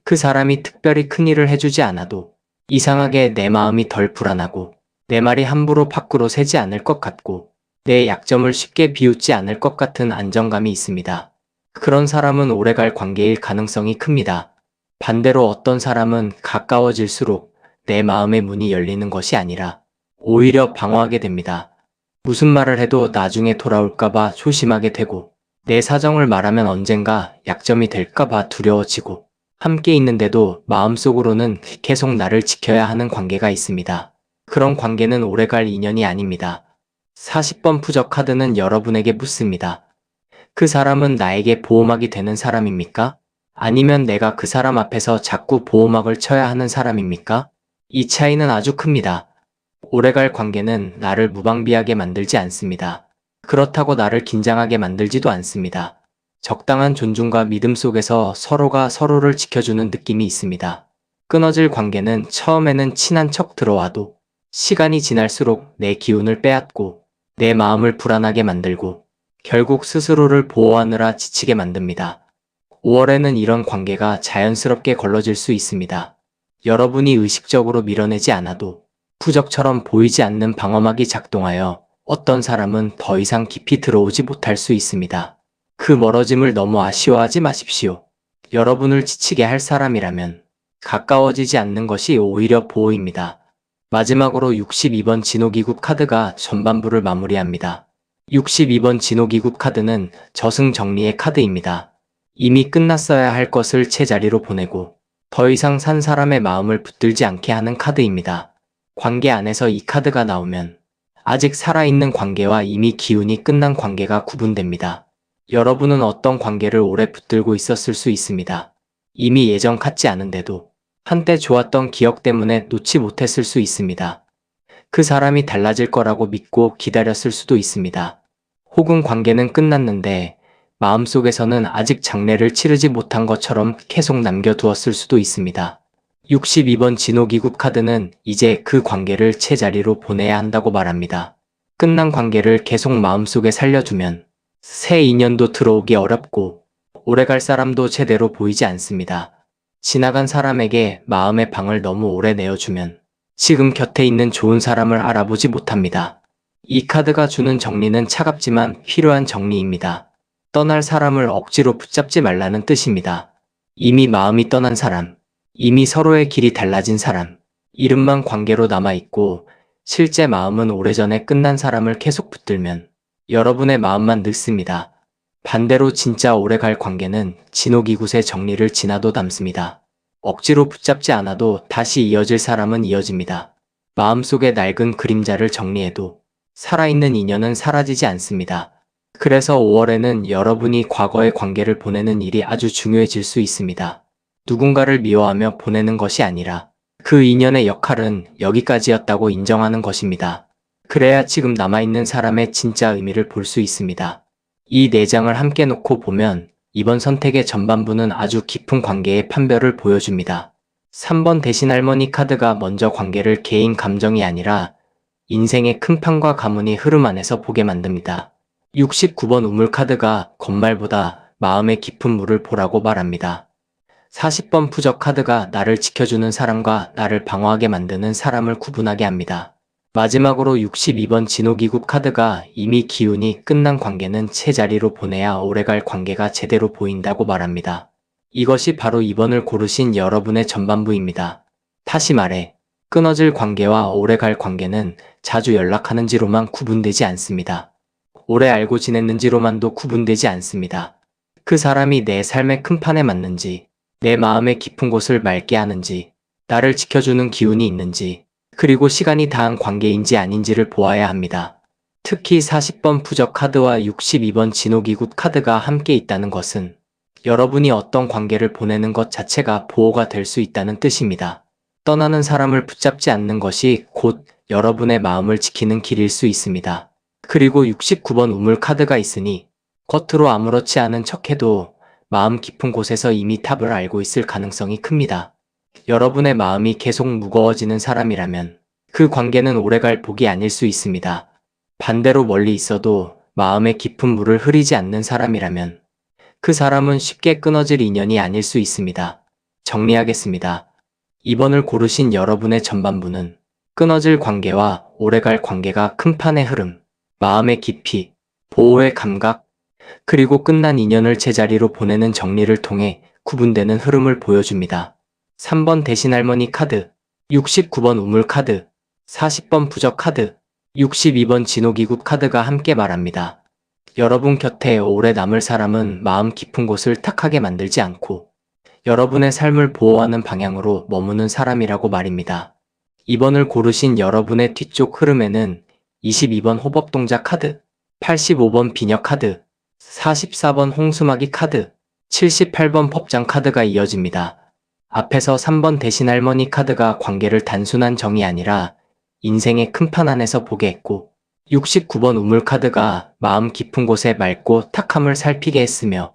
그 사람이 특별히 큰일을 해주지 않아도 이상하게 내 마음이 덜 불안하고 내 말이 함부로 밖으로 새지 않을 것 같고 내 약점을 쉽게 비웃지 않을 것 같은 안정감이 있습니다. 그런 사람은 오래갈 관계일 가능성이 큽니다. 반대로 어떤 사람은 가까워질수록 내 마음의 문이 열리는 것이 아니라 오히려 방어하게 됩니다. 무슨 말을 해도 나중에 돌아올까봐 조심하게 되고 내 사정을 말하면 언젠가 약점이 될까봐 두려워지고 함께 있는데도 마음속으로는 계속 나를 지켜야 하는 관계가 있습니다. 그런 관계는 오래갈 인연이 아닙니다. 40번 부적 카드는 여러분에게 묻습니다. 그 사람은 나에게 보호막이 되는 사람입니까? 아니면 내가 그 사람 앞에서 자꾸 보호막을 쳐야 하는 사람입니까? 이 차이는 아주 큽니다. 오래갈 관계는 나를 무방비하게 만들지 않습니다. 그렇다고 나를 긴장하게 만들지도 않습니다. 적당한 존중과 믿음 속에서 서로가 서로를 지켜주는 느낌이 있습니다. 끊어질 관계는 처음에는 친한 척 들어와도 시간이 지날수록 내 기운을 빼앗고 내 마음을 불안하게 만들고 결국 스스로를 보호하느라 지치게 만듭니다. 5월에는 이런 관계가 자연스럽게 걸러질 수 있습니다. 여러분이 의식적으로 밀어내지 않아도 부적처럼 보이지 않는 방어막이 작동하여 어떤 사람은 더 이상 깊이 들어오지 못할 수 있습니다. 그 멀어짐을 너무 아쉬워하지 마십시오. 여러분을 지치게 할 사람이라면 가까워지지 않는 것이 오히려 보호입니다. 마지막으로 62번 진호기국 카드가 전반부를 마무리합니다. 62번 진호기국 카드는 저승정리의 카드입니다. 이미 끝났어야 할 것을 제자리로 보내고 더 이상 산 사람의 마음을 붙들지 않게 하는 카드입니다. 관계 안에서 이 카드가 나오면 아직 살아있는 관계와 이미 기운이 끝난 관계가 구분됩니다. 여러분은 어떤 관계를 오래 붙들고 있었을 수 있습니다. 이미 예전 같지 않은데도 한때 좋았던 기억 때문에 놓지 못했을 수 있습니다. 그 사람이 달라질 거라고 믿고 기다렸을 수도 있습니다. 혹은 관계는 끝났는데 마음속에서는 아직 장례를 치르지 못한 것처럼 계속 남겨두었을 수도 있습니다. 62번 진호기구 카드는 이제 그 관계를 제자리로 보내야 한다고 말합니다. 끝난 관계를 계속 마음속에 살려두면 새 인연도 들어오기 어렵고 오래갈 사람도 제대로 보이지 않습니다. 지나간 사람에게 마음의 방을 너무 오래 내어주면 지금 곁에 있는 좋은 사람을 알아보지 못합니다. 이 카드가 주는 정리는 차갑지만 필요한 정리입니다. 떠날 사람을 억지로 붙잡지 말라는 뜻입니다. 이미 마음이 떠난 사람, 이미 서로의 길이 달라진 사람, 이름만 관계로 남아있고 실제 마음은 오래전에 끝난 사람을 계속 붙들면 여러분의 마음만 늙습니다. 반대로 진짜 오래갈 관계는 진호기굿의 정리를 지나도 담습니다. 억지로 붙잡지 않아도 다시 이어질 사람은 이어집니다. 마음속의 낡은 그림자를 정리해도 살아있는 인연은 사라지지 않습니다. 그래서 5월에는 여러분이 과거의 관계를 보내는 일이 아주 중요해질 수 있습니다. 누군가를 미워하며 보내는 것이 아니라 그 인연의 역할은 여기까지였다고 인정하는 것입니다. 그래야 지금 남아있는 사람의 진짜 의미를 볼 수 있습니다. 이 4장을 함께 놓고 보면 이번 선택의 전반부는 아주 깊은 관계의 판별을 보여줍니다. 3번 대신 할머니 카드가 먼저 관계를 개인 감정이 아니라 인생의 큰 판과 가문의 흐름 안에서 보게 만듭니다. 69번 우물 카드가 겉말보다 마음의 깊은 물을 보라고 말합니다. 40번 부적 카드가 나를 지켜주는 사람과 나를 방어하게 만드는 사람을 구분하게 합니다. 마지막으로 62번 진호기구 카드가 이미 기운이 끝난 관계는 제자리로 보내야 오래갈 관계가 제대로 보인다고 말합니다. 이것이 바로 2번을 고르신 여러분의 전반부입니다. 다시 말해, 끊어질 관계와 오래갈 관계는 자주 연락하는지로만 구분되지 않습니다. 오래 알고 지냈는지로만도 구분되지 않습니다. 그 사람이 내 삶의 큰 판에 맞는지, 내 마음의 깊은 곳을 맑게 하는지, 나를 지켜주는 기운이 있는지, 그리고 시간이 다한 관계인지 아닌지를 보아야 합니다. 특히 40번 부적 카드와 62번 진호기굿 카드가 함께 있다는 것은 여러분이 어떤 관계를 보내는 것 자체가 보호가 될 수 있다는 뜻입니다. 떠나는 사람을 붙잡지 않는 것이 곧 여러분의 마음을 지키는 길일 수 있습니다. 그리고 69번 우물 카드가 있으니 겉으로 아무렇지 않은 척해도 마음 깊은 곳에서 이미 답을 알고 있을 가능성이 큽니다. 여러분의 마음이 계속 무거워지는 사람이라면 그 관계는 오래갈 복이 아닐 수 있습니다. 반대로 멀리 있어도 마음의 깊은 물을 흐리지 않는 사람이라면 그 사람은 쉽게 끊어질 인연이 아닐 수 있습니다. 정리하겠습니다. 2번을 고르신 여러분의 전반부는 끊어질 관계와 오래갈 관계가 큰 판의 흐름, 마음의 깊이, 보호의 감각, 그리고 끝난 인연을 제자리로 보내는 정리를 통해 구분되는 흐름을 보여줍니다. 3번 대신 할머니 카드, 69번 우물 카드, 40번 부적 카드, 62번 진호기구 카드가 함께 말합니다. 여러분 곁에 오래 남을 사람은 마음 깊은 곳을 탁하게 만들지 않고 여러분의 삶을 보호하는 방향으로 머무는 사람이라고 말입니다. 2번을 고르신 여러분의 뒤쪽 흐름에는 22번 호법동작 카드, 85번 비녀 카드, 44번 홍수마기 카드, 78번 법장 카드가 이어집니다. 앞에서 3번 대신 할머니 카드가 관계를 단순한 정이 아니라 인생의 큰 판 안에서 보게 했고 69번 우물 카드가 마음 깊은 곳의 맑고 탁함을 살피게 했으며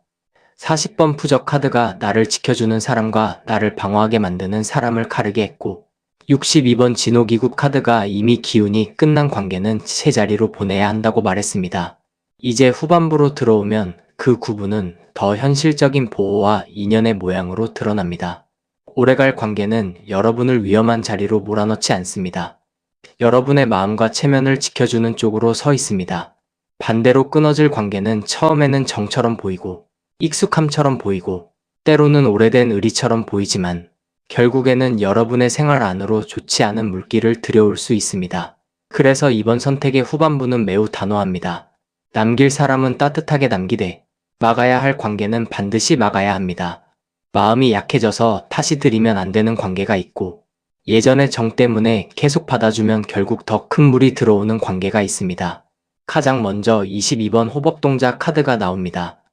40번 부적 카드가 나를 지켜주는 사람과 나를 방어하게 만드는 사람을 가르게 했고 62번 진호기구 카드가 이미 기운이 끝난 관계는 제자리로 보내야 한다고 말했습니다. 이제 후반부로 들어오면 그 구분은 더 현실적인 보호와 인연의 모양으로 드러납니다. 오래갈 관계는 여러분을 위험한 자리로 몰아넣지 않습니다. 여러분의 마음과 체면을 지켜주는 쪽으로 서 있습니다. 반대로 끊어질 관계는 처음에는 정처럼 보이고 익숙함처럼 보이고 때로는 오래된 의리처럼 보이지만 결국에는 여러분의 생활 안으로 좋지 않은 물기를 들여올 수 있습니다. 그래서 이번 선택의 후반부는 매우 단호합니다. 남길 사람은 따뜻하게 남기되 막아야 할 관계는 반드시 막아야 합니다. 마음이 약해져서 다시 들이면 안 되는 관계가 있고 예전의 정 때문에 계속 받아주면 결국 더 큰 물이 들어오는 관계가 있습니다. 가장 먼저 22번 호법동작 카드가 나옵니다.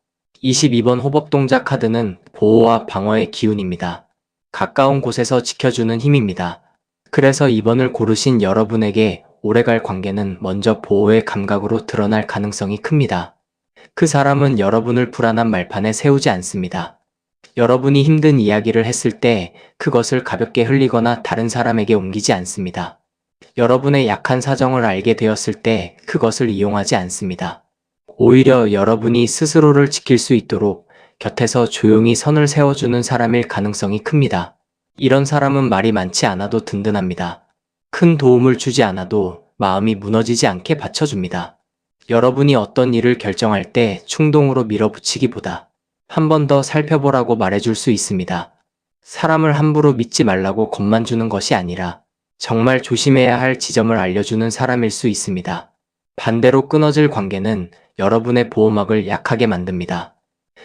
22번 호법동작 카드는 보호와 방어의 기운입니다. 가까운 곳에서 지켜주는 힘입니다. 그래서 이번을 고르신 여러분에게 오래갈 관계는 먼저 보호의 감각으로 드러날 가능성이 큽니다. 그 사람은 여러분을 불안한 말판에 세우지 않습니다. 여러분이 힘든 이야기를 했을 때 그것을 가볍게 흘리거나 다른 사람에게 옮기지 않습니다. 여러분의 약한 사정을 알게 되었을 때 그것을 이용하지 않습니다. 오히려 여러분이 스스로를 지킬 수 있도록 곁에서 조용히 선을 세워주는 사람일 가능성이 큽니다. 이런 사람은 말이 많지 않아도 든든합니다. 큰 도움을 주지 않아도 마음이 무너지지 않게 받쳐줍니다. 여러분이 어떤 일을 결정할 때 충동으로 밀어붙이기보다 한 번 더 살펴보라고 말해줄 수 있습니다. 사람을 함부로 믿지 말라고 겁만 주는 것이 아니라 정말 조심해야 할 지점을 알려주는 사람일 수 있습니다. 반대로 끊어질 관계는 여러분의 보호막을 약하게 만듭니다.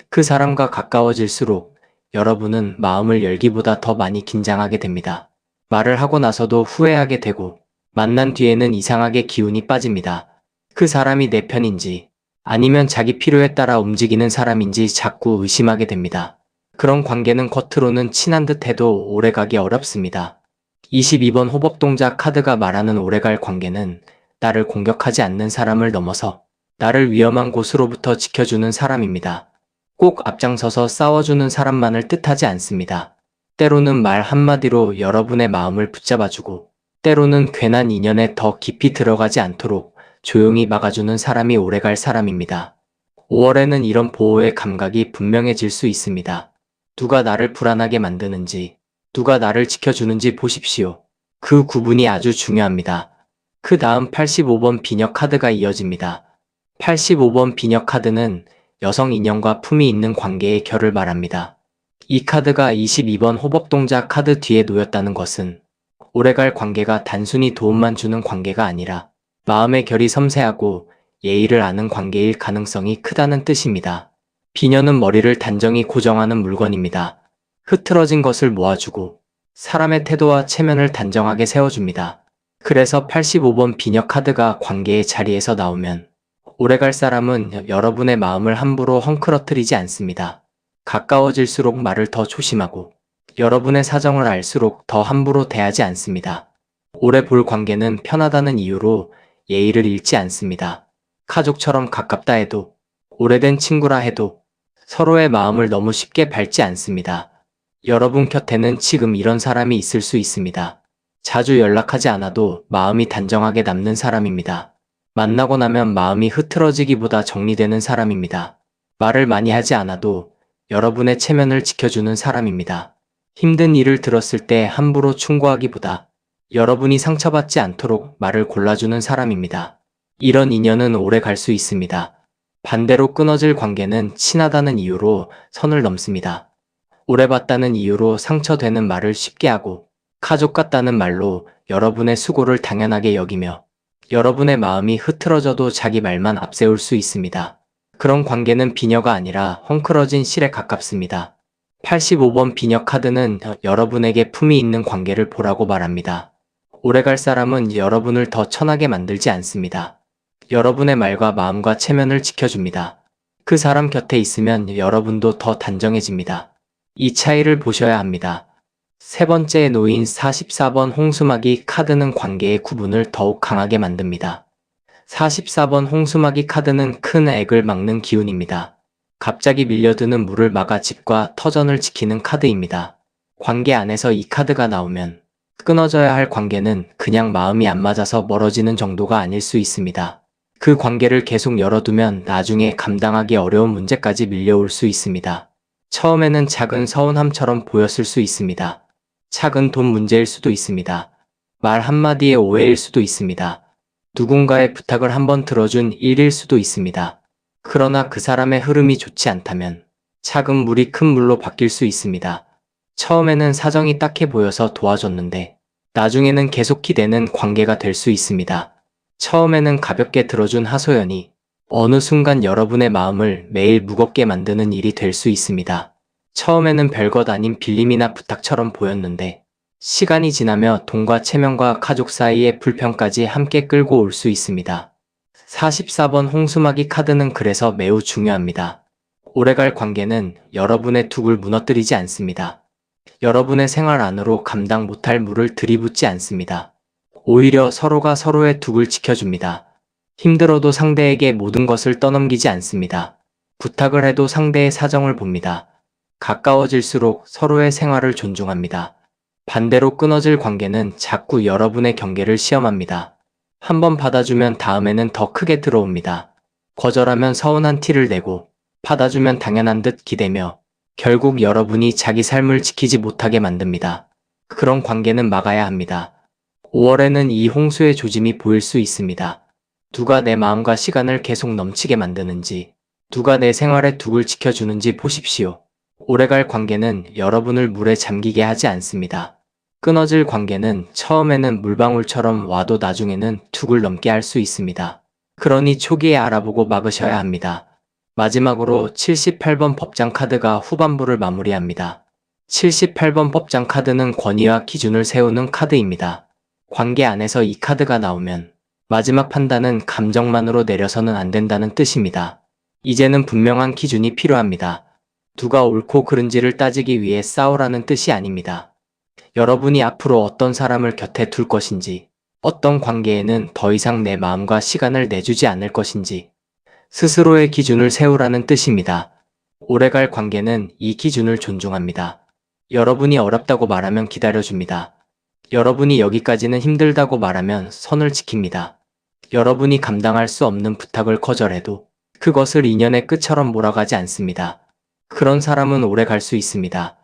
그 사람과 가까워질수록 여러분은 마음을 열기보다 더 많이 긴장하게 됩니다. 말을 하고 나서도 후회하게 되고 만난 뒤에는 이상하게 기운이 빠집니다. 그 사람이 내 편인지 아니면 자기 필요에 따라 움직이는 사람인지 자꾸 의심하게 됩니다. 그런 관계는 겉으로는 친한 듯 해도 오래가기 어렵습니다. 22번 호법동작 카드가 말하는 오래갈 관계는 나를 공격하지 않는 사람을 넘어서 나를 위험한 곳으로부터 지켜주는 사람입니다. 꼭 앞장서서 싸워주는 사람만을 뜻하지 않습니다. 때로는 말 한마디로 여러분의 마음을 붙잡아주고 때로는 괜한 인연에 더 깊이 들어가지 않도록 조용히 막아주는 사람이 오래갈 사람입니다. 5월에는 이런 보호의 감각이 분명해질 수 있습니다. 누가 나를 불안하게 만드는지, 누가 나를 지켜주는지 보십시오. 그 구분이 아주 중요합니다. 그 다음 85번 비녀 카드가 이어집니다. 85번 비녀 카드는 여성 인연과 품이 있는 관계의 결을 말합니다. 이 카드가 22번 호법동작 카드 뒤에 놓였다는 것은 오래갈 관계가 단순히 도움만 주는 관계가 아니라 마음의 결이 섬세하고 예의를 아는 관계일 가능성이 크다는 뜻입니다. 비녀는 머리를 단정히 고정하는 물건입니다. 흐트러진 것을 모아주고 사람의 태도와 체면을 단정하게 세워줍니다. 그래서 85번 비녀 카드가 관계의 자리에서 나오면 오래갈 사람은 여러분의 마음을 함부로 헝클어뜨리지 않습니다. 가까워질수록 말을 더 조심하고 여러분의 사정을 알수록 더 함부로 대하지 않습니다. 오래 볼 관계는 편하다는 이유로 예의를 잃지 않습니다. 가족처럼 가깝다 해도 오래된 친구라 해도 서로의 마음을 너무 쉽게 밟지 않습니다. 여러분 곁에는 지금 이런 사람이 있을 수 있습니다. 자주 연락하지 않아도 마음이 단정하게 남는 사람입니다. 만나고 나면 마음이 흐트러지기보다 정리되는 사람입니다. 말을 많이 하지 않아도 여러분의 체면을 지켜주는 사람입니다. 힘든 일을 들었을 때 함부로 충고하기보다 여러분이 상처받지 않도록 말을 골라주는 사람입니다. 이런 인연은 오래 갈 수 있습니다. 반대로 끊어질 관계는 친하다는 이유로 선을 넘습니다. 오래 봤다는 이유로 상처되는 말을 쉽게 하고 가족 같다는 말로 여러분의 수고를 당연하게 여기며 여러분의 마음이 흐트러져도 자기 말만 앞세울 수 있습니다. 그런 관계는 비녀가 아니라 헝클어진 실에 가깝습니다. 85번 비녀 카드는 여러분에게 품이 있는 관계를 보라고 말합니다. 오래갈 사람은 여러분을 더 천하게 만들지 않습니다. 여러분의 말과 마음과 체면을 지켜줍니다. 그 사람 곁에 있으면 여러분도 더 단정해집니다. 이 차이를 보셔야 합니다. 세 번째에 놓인 44번 홍수마기 카드는 관계의 구분을 더욱 강하게 만듭니다. 44번 홍수마기 카드는 큰 액을 막는 기운입니다. 갑자기 밀려드는 물을 막아 집과 터전을 지키는 카드입니다. 관계 안에서 이 카드가 나오면 끊어져야 할 관계는 그냥 마음이 안 맞아서 멀어지는 정도가 아닐 수 있습니다. 그 관계를 계속 열어두면 나중에 감당하기 어려운 문제까지 밀려올 수 있습니다. 처음에는 작은 서운함처럼 보였을 수 있습니다. 작은 돈 문제일 수도 있습니다. 말 한마디의 오해일 수도 있습니다. 누군가의 부탁을 한번 들어준 일일 수도 있습니다. 그러나 그 사람의 흐름이 좋지 않다면 작은 물이 큰 물로 바뀔 수 있습니다. 처음에는 사정이 딱해 보여서 도와줬는데 나중에는 계속 기대는 관계가 될 수 있습니다. 처음에는 가볍게 들어준 하소연이 어느 순간 여러분의 마음을 매일 무겁게 만드는 일이 될 수 있습니다. 처음에는 별것 아닌 빌림이나 부탁처럼 보였는데 시간이 지나며 돈과 체면과 가족 사이의 불편까지 함께 끌고 올 수 있습니다. 44번 홍수마기 카드는 그래서 매우 중요합니다. 오래갈 관계는 여러분의 둑을 무너뜨리지 않습니다. 여러분의 생활 안으로 감당 못할 물을 들이붓지 않습니다. 오히려 서로가 서로의 둑을 지켜줍니다. 힘들어도 상대에게 모든 것을 떠넘기지 않습니다. 부탁을 해도 상대의 사정을 봅니다. 가까워질수록 서로의 생활을 존중합니다. 반대로 끊어질 관계는 자꾸 여러분의 경계를 시험합니다. 한번 받아주면 다음에는 더 크게 들어옵니다. 거절하면 서운한 티를 내고 받아주면 당연한 듯 기대며 결국 여러분이 자기 삶을 지키지 못하게 만듭니다. 그런 관계는 막아야 합니다. 5월에는 이 홍수의 조짐이 보일 수 있습니다. 누가 내 마음과 시간을 계속 넘치게 만드는지, 누가 내 생활의 둑을 지켜주는지 보십시오. 오래갈 관계는 여러분을 물에 잠기게 하지 않습니다. 끊어질 관계는 처음에는 물방울처럼 와도 나중에는 둑을 넘게 할 수 있습니다. 그러니 초기에 알아보고 막으셔야 합니다. 마지막으로 78번 법장 카드가 후반부를 마무리합니다. 78번 법장 카드는 권위와 기준을 세우는 카드입니다. 관계 안에서 이 카드가 나오면 마지막 판단은 감정만으로 내려서는 안 된다는 뜻입니다. 이제는 분명한 기준이 필요합니다. 누가 옳고 그른지를 따지기 위해 싸우라는 뜻이 아닙니다. 여러분이 앞으로 어떤 사람을 곁에 둘 것인지, 어떤 관계에는 더 이상 내 마음과 시간을 내주지 않을 것인지, 스스로의 기준을 세우라는 뜻입니다. 오래갈 관계는 이 기준을 존중합니다. 여러분이 어렵다고 말하면 기다려줍니다. 여러분이 여기까지는 힘들다고 말하면 선을 지킵니다. 여러분이 감당할 수 없는 부탁을 거절해도 그것을 인연의 끝처럼 몰아가지 않습니다. 그런 사람은 오래 갈 수 있습니다.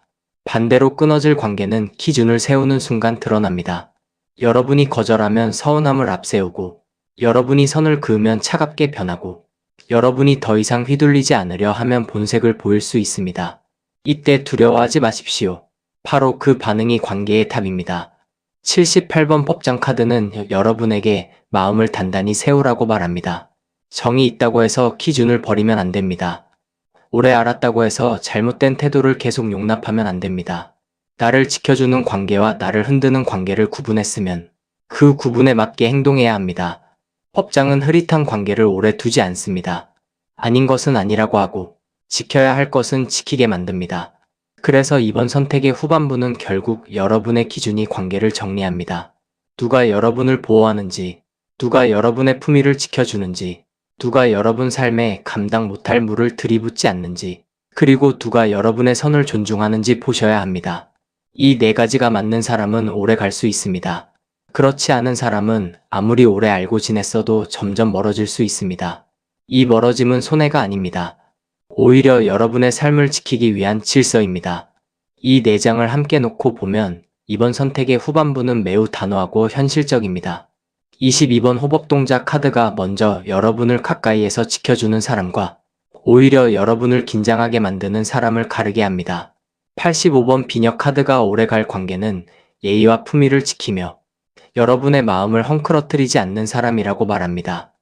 반대로 끊어질 관계는 기준을 세우는 순간 드러납니다. 여러분이 거절하면 서운함을 앞세우고, 여러분이 선을 그으면 차갑게 변하고, 여러분이 더 이상 휘둘리지 않으려 하면 본색을 보일 수 있습니다. 이때 두려워하지 마십시오. 바로 그 반응이 관계의 답입니다. 78번 법장 카드는 여러분에게 마음을 단단히 세우라고 말합니다. 정이 있다고 해서 기준을 버리면 안 됩니다. 오래 알았다고 해서 잘못된 태도를 계속 용납하면 안 됩니다. 나를 지켜주는 관계와 나를 흔드는 관계를 구분했으면 그 구분에 맞게 행동해야 합니다. 법장은 흐릿한 관계를 오래 두지 않습니다. 아닌 것은 아니라고 하고 지켜야 할 것은 지키게 만듭니다. 그래서 이번 선택의 후반부는 결국 여러분의 기준이 관계를 정리합니다. 누가 여러분을 보호하는지, 누가 여러분의 품위를 지켜주는지, 누가 여러분 삶에 감당 못할 물을 들이붓지 않는지, 그리고 누가 여러분의 선을 존중하는지 보셔야 합니다. 이 네 가지가 맞는 사람은 오래 갈 수 있습니다. 그렇지 않은 사람은 아무리 오래 알고 지냈어도 점점 멀어질 수 있습니다. 이 멀어짐은 손해가 아닙니다. 오히려 여러분의 삶을 지키기 위한 질서입니다. 이 네 장을 함께 놓고 보면 이번 선택의 후반부는 매우 단호하고 현실적입니다. 22번 호법동작 카드가 먼저 여러분을 가까이에서 지켜주는 사람과 오히려 여러분을 긴장하게 만드는 사람을 가르게 합니다. 85번 비녀 카드가 오래갈 관계는 예의와 품위를 지키며 여러분의 마음을 헝클어뜨리지 않는 사람이라고 말합니다.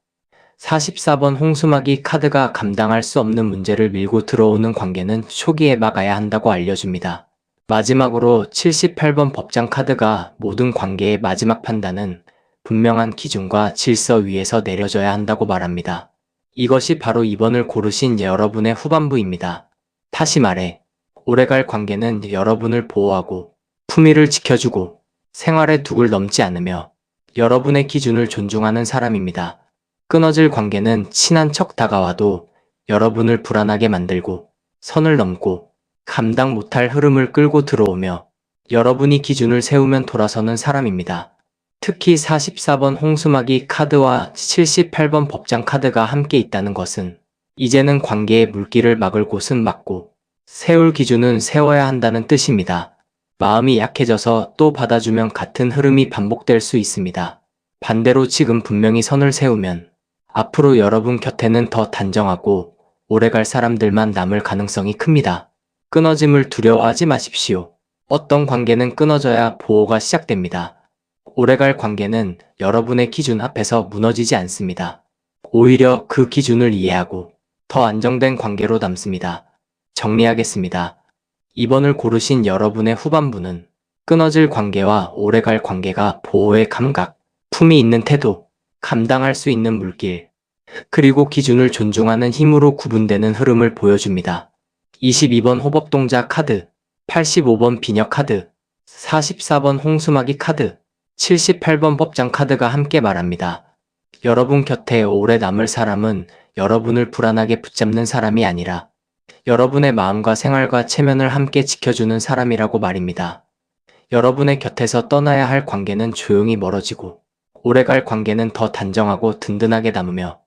44번 홍수막이 카드가 감당할 수 없는 문제를 밀고 들어오는 관계는 초기에 막아야 한다고 알려줍니다. 마지막으로 78번 법장 카드가 모든 관계의 마지막 판단은 분명한 기준과 질서 위에서 내려져야 한다고 말합니다. 이것이 바로 2번을 고르신 여러분의 후반부입니다. 다시 말해, 오래갈 관계는 여러분을 보호하고 품위를 지켜주고 생활의 둑을 넘지 않으며 여러분의 기준을 존중하는 사람입니다. 끊어질 관계는 친한 척 다가와도 여러분을 불안하게 만들고 선을 넘고 감당 못할 흐름을 끌고 들어오며 여러분이 기준을 세우면 돌아서는 사람입니다. 특히 44번 홍수막이 카드와 78번 법장 카드가 함께 있다는 것은 이제는 관계의 물길을 막을 곳은 막고 세울 기준은 세워야 한다는 뜻입니다. 마음이 약해져서 또 받아주면 같은 흐름이 반복될 수 있습니다. 반대로 지금 분명히 선을 세우면 앞으로 여러분 곁에는 더 단정하고 오래갈 사람들만 남을 가능성이 큽니다. 끊어짐을 두려워하지 마십시오. 어떤 관계는 끊어져야 보호가 시작됩니다. 오래갈 관계는 여러분의 기준 앞에서 무너지지 않습니다. 오히려 그 기준을 이해하고 더 안정된 관계로 남습니다. 정리하겠습니다. 2번을 고르신 여러분의 후반부는 끊어질 관계와 오래갈 관계가 보호의 감각, 품이 있는 태도, 감당할 수 있는 물길, 그리고 기준을 존중하는 힘으로 구분되는 흐름을 보여줍니다. 22번 호법동작 카드, 85번 비녀 카드, 44번 홍수마기 카드, 78번 법장 카드가 함께 말합니다. 여러분 곁에 오래 남을 사람은 여러분을 불안하게 붙잡는 사람이 아니라 여러분의 마음과 생활과 체면을 함께 지켜주는 사람이라고 말입니다. 여러분의 곁에서 떠나야 할 관계는 조용히 멀어지고 오래갈 관계는 더 단정하고 든든하게 남으며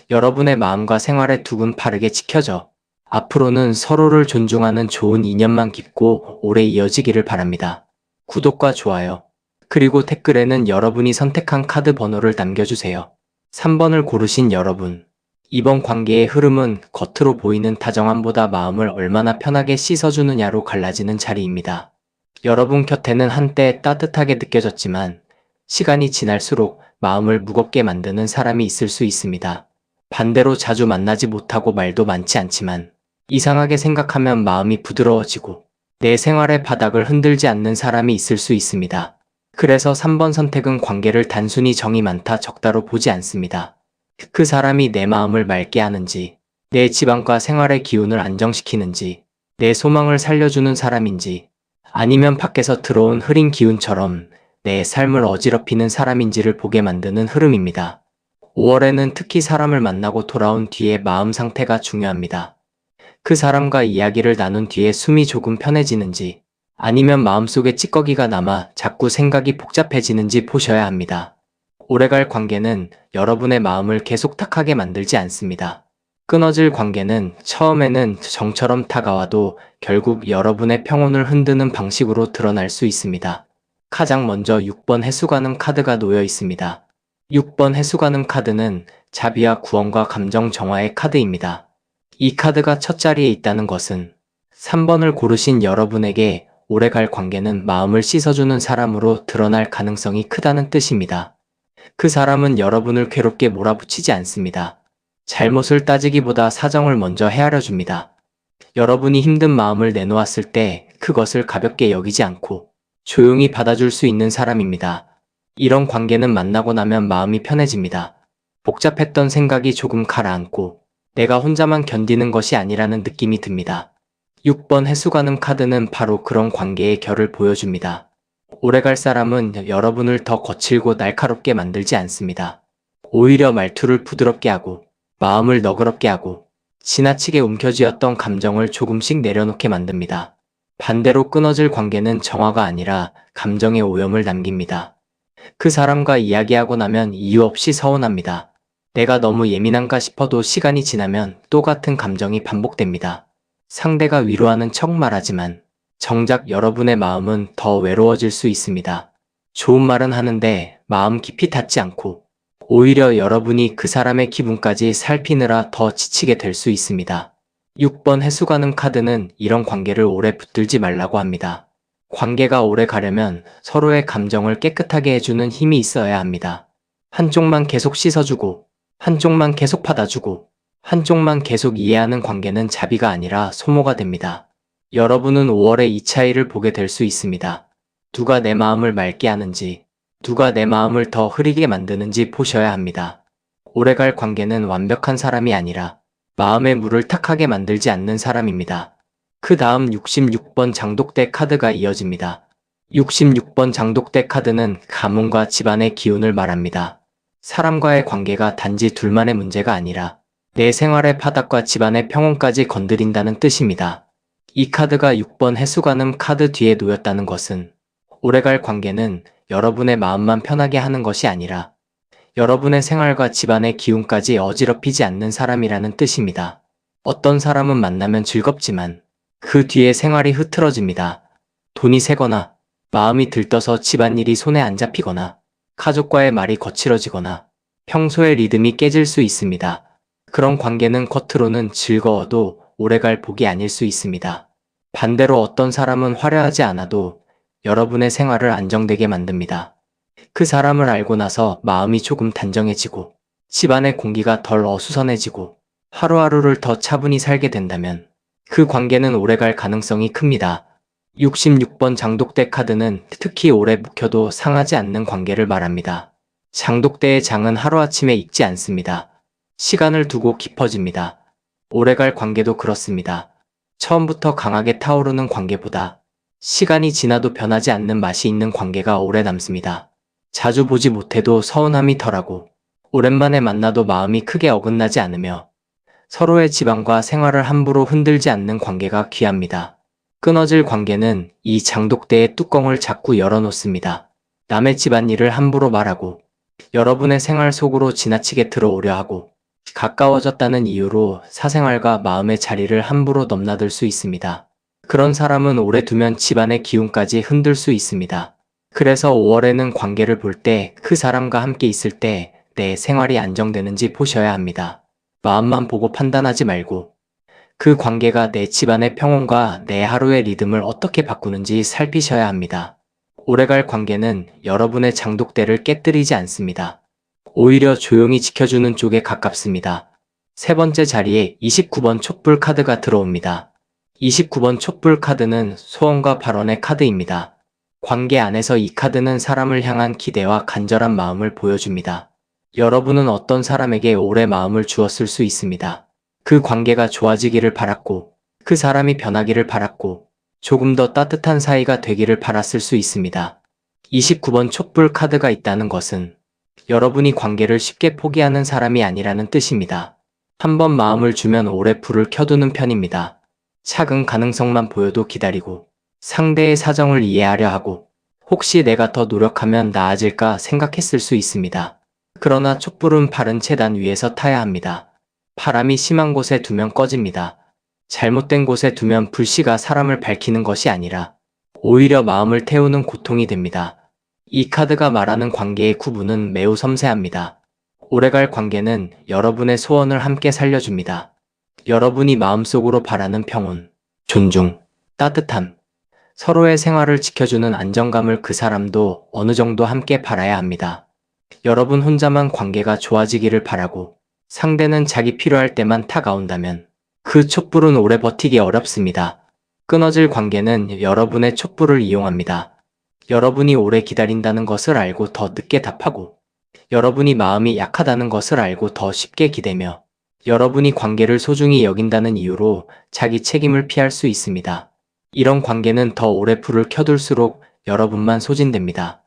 여러분의 마음과 생활의 둑은 바르게 지켜져 앞으로는 서로를 존중하는 좋은 인연만 깊고 오래 이어지기를 바랍니다. 구독과 좋아요, 그리고 댓글에는 여러분이 선택한 카드 번호를 남겨주세요. 3번을 고르신 여러분, 이번 관계의 흐름은 겉으로 보이는 다정함보다 마음을 얼마나 편하게 씻어주느냐로 갈라지는 자리입니다. 여러분 곁에는 한때 따뜻하게 느껴졌지만 시간이 지날수록 마음을 무겁게 만드는 사람이 있을 수 있습니다. 반대로 자주 만나지 못하고 말도 많지 않지만 이상하게 생각하면 마음이 부드러워지고 내 생활의 바닥을 흔들지 않는 사람이 있을 수 있습니다. 그래서 3번 선택은 관계를 단순히 정이 많다 적다로 보지 않습니다. 그 사람이 내 마음을 맑게 하는지, 내 집안과 생활의 기운을 안정시키는지, 내 소망을 살려주는 사람인지, 아니면 밖에서 들어온 흐린 기운처럼 내 삶을 어지럽히는 사람인지를 보게 만드는 흐름입니다. 5월에는 특히 사람을 만나고 돌아온 뒤에 마음 상태가 중요합니다. 그 사람과 이야기를 나눈 뒤에 숨이 조금 편해지는지, 아니면 마음속에 찌꺼기가 남아 자꾸 생각이 복잡해지는지 보셔야 합니다. 오래갈 관계는 여러분의 마음을 계속 탁하게 만들지 않습니다. 끊어질 관계는 처음에는 정처럼 다가와도 결국 여러분의 평온을 흔드는 방식으로 드러날 수 있습니다. 가장 먼저 6번 해수가는 카드가 놓여 있습니다. 6번 해수가는 카드는 자비와 구원과 감정 정화의 카드입니다. 이 카드가 첫 자리에 있다는 것은 3번을 고르신 여러분에게 오래갈 관계는 마음을 씻어주는 사람으로 드러날 가능성이 크다는 뜻입니다. 그 사람은 여러분을 괴롭게 몰아붙이지 않습니다. 잘못을 따지기보다 사정을 먼저 헤아려 줍니다. 여러분이 힘든 마음을 내놓았을 때 그것을 가볍게 여기지 않고 조용히 받아줄 수 있는 사람입니다. 이런 관계는 만나고 나면 마음이 편해집니다. 복잡했던 생각이 조금 가라앉고 내가 혼자만 견디는 것이 아니라는 느낌이 듭니다. 6번 해수가는 카드는 바로 그런 관계의 결을 보여줍니다. 오래갈 사람은 여러분을 더 거칠고 날카롭게 만들지 않습니다. 오히려 말투를 부드럽게 하고 마음을 너그럽게 하고 지나치게 움켜쥐었던 감정을 조금씩 내려놓게 만듭니다. 반대로 끊어질 관계는 정화가 아니라 감정의 오염을 남깁니다. 그 사람과 이야기하고 나면 이유 없이 서운합니다. 내가 너무 예민한가 싶어도 시간이 지나면 똑같은 감정이 반복됩니다. 상대가 위로하는 척 말하지만 정작 여러분의 마음은 더 외로워질 수 있습니다. 좋은 말은 하는데 마음 깊이 닿지 않고 오히려 여러분이 그 사람의 기분까지 살피느라 더 지치게 될 수 있습니다. 6번 해수가는 카드는 이런 관계를 오래 붙들지 말라고 합니다. 관계가 오래 가려면 서로의 감정을 깨끗하게 해주는 힘이 있어야 합니다. 한쪽만 계속 씻어주고 한쪽만 계속 받아주고 한쪽만 계속 이해하는 관계는 자비가 아니라 소모가 됩니다. 여러분은 5월에 이 차이를 보게 될 수 있습니다. 누가 내 마음을 맑게 하는지, 누가 내 마음을 더 흐리게 만드는지 보셔야 합니다. 오래갈 관계는 완벽한 사람이 아니라 마음의 물을 탁하게 만들지 않는 사람입니다. 그 다음 66번 장독대 카드가 이어집니다. 66번 장독대 카드는 가문과 집안의 기운을 말합니다. 사람과의 관계가 단지 둘만의 문제가 아니라 내 생활의 바닥과 집안의 평온까지 건드린다는 뜻입니다. 이 카드가 6번 해수가는 카드 뒤에 놓였다는 것은 오래갈 관계는 여러분의 마음만 편하게 하는 것이 아니라 여러분의 생활과 집안의 기운까지 어지럽히지 않는 사람이라는 뜻입니다. 어떤 사람은 만나면 즐겁지만 그 뒤에 생활이 흐트러집니다. 돈이 새거나 마음이 들떠서 집안일이 손에 안 잡히거나 가족과의 말이 거칠어지거나 평소의 리듬이 깨질 수 있습니다. 그런 관계는 겉으로는 즐거워도 오래갈 복이 아닐 수 있습니다. 반대로 어떤 사람은 화려하지 않아도 여러분의 생활을 안정되게 만듭니다. 그 사람을 알고 나서 마음이 조금 단정해지고 집안의 공기가 덜 어수선해지고 하루하루를 더 차분히 살게 된다면 그 관계는 오래갈 가능성이 큽니다. 66번 장독대 카드는 특히 오래 묵혀도 상하지 않는 관계를 말합니다. 장독대의 장은 하루아침에 익지 않습니다. 시간을 두고 깊어집니다. 오래갈 관계도 그렇습니다. 처음부터 강하게 타오르는 관계보다 시간이 지나도 변하지 않는 맛이 있는 관계가 오래 남습니다. 자주 보지 못해도 서운함이 덜하고 오랜만에 만나도 마음이 크게 어긋나지 않으며 서로의 집안과 생활을 함부로 흔들지 않는 관계가 귀합니다. 끊어질 관계는 이 장독대의 뚜껑을 자꾸 열어놓습니다. 남의 집안일을 함부로 말하고 여러분의 생활 속으로 지나치게 들어오려 하고 가까워졌다는 이유로 사생활과 마음의 자리를 함부로 넘나들 수 있습니다. 그런 사람은 오래 두면 집안의 기운까지 흔들 수 있습니다. 그래서 5월에는 관계를 볼 때 그 사람과 함께 있을 때 내 생활이 안정되는지 보셔야 합니다. 마음만 보고 판단하지 말고 그 관계가 내 집안의 평온과 내 하루의 리듬을 어떻게 바꾸는지 살피셔야 합니다. 오래갈 관계는 여러분의 장독대를 깨뜨리지 않습니다. 오히려 조용히 지켜주는 쪽에 가깝습니다. 세 번째 자리에 29번 촛불 카드가 들어옵니다. 29번 촛불 카드는 소원과 발언의 카드입니다. 관계 안에서 이 카드는 사람을 향한 기대와 간절한 마음을 보여줍니다. 여러분은 어떤 사람에게 오래 마음을 주었을 수 있습니다. 그 관계가 좋아지기를 바랐고, 그 사람이 변하기를 바랐고, 조금 더 따뜻한 사이가 되기를 바랐을 수 있습니다. 29번 촛불 카드가 있다는 것은 여러분이 관계를 쉽게 포기하는 사람이 아니라는 뜻입니다. 한번 마음을 주면 오래 불을 켜두는 편입니다. 작은 가능성만 보여도 기다리고 상대의 사정을 이해하려 하고 혹시 내가 더 노력하면 나아질까 생각했을 수 있습니다. 그러나 촛불은 바른 재단 위에서 타야 합니다. 바람이 심한 곳에 두면 꺼집니다. 잘못된 곳에 두면 불씨가 사람을 밝히는 것이 아니라 오히려 마음을 태우는 고통이 됩니다. 이 카드가 말하는 관계의 구분은 매우 섬세합니다. 오래갈 관계는 여러분의 소원을 함께 살려줍니다. 여러분이 마음속으로 바라는 평온, 존중, 따뜻함, 서로의 생활을 지켜주는 안정감을 그 사람도 어느 정도 함께 바라야 합니다. 여러분 혼자만 관계가 좋아지기를 바라고 상대는 자기 필요할 때만 다가온다면 그 촛불은 오래 버티기 어렵습니다. 끊어질 관계는 여러분의 촛불을 이용합니다. 여러분이 오래 기다린다는 것을 알고 더 늦게 답하고 여러분이 마음이 약하다는 것을 알고 더 쉽게 기대며 여러분이 관계를 소중히 여긴다는 이유로 자기 책임을 피할 수 있습니다. 이런 관계는 더 오래 불을 켜둘수록 여러분만 소진됩니다.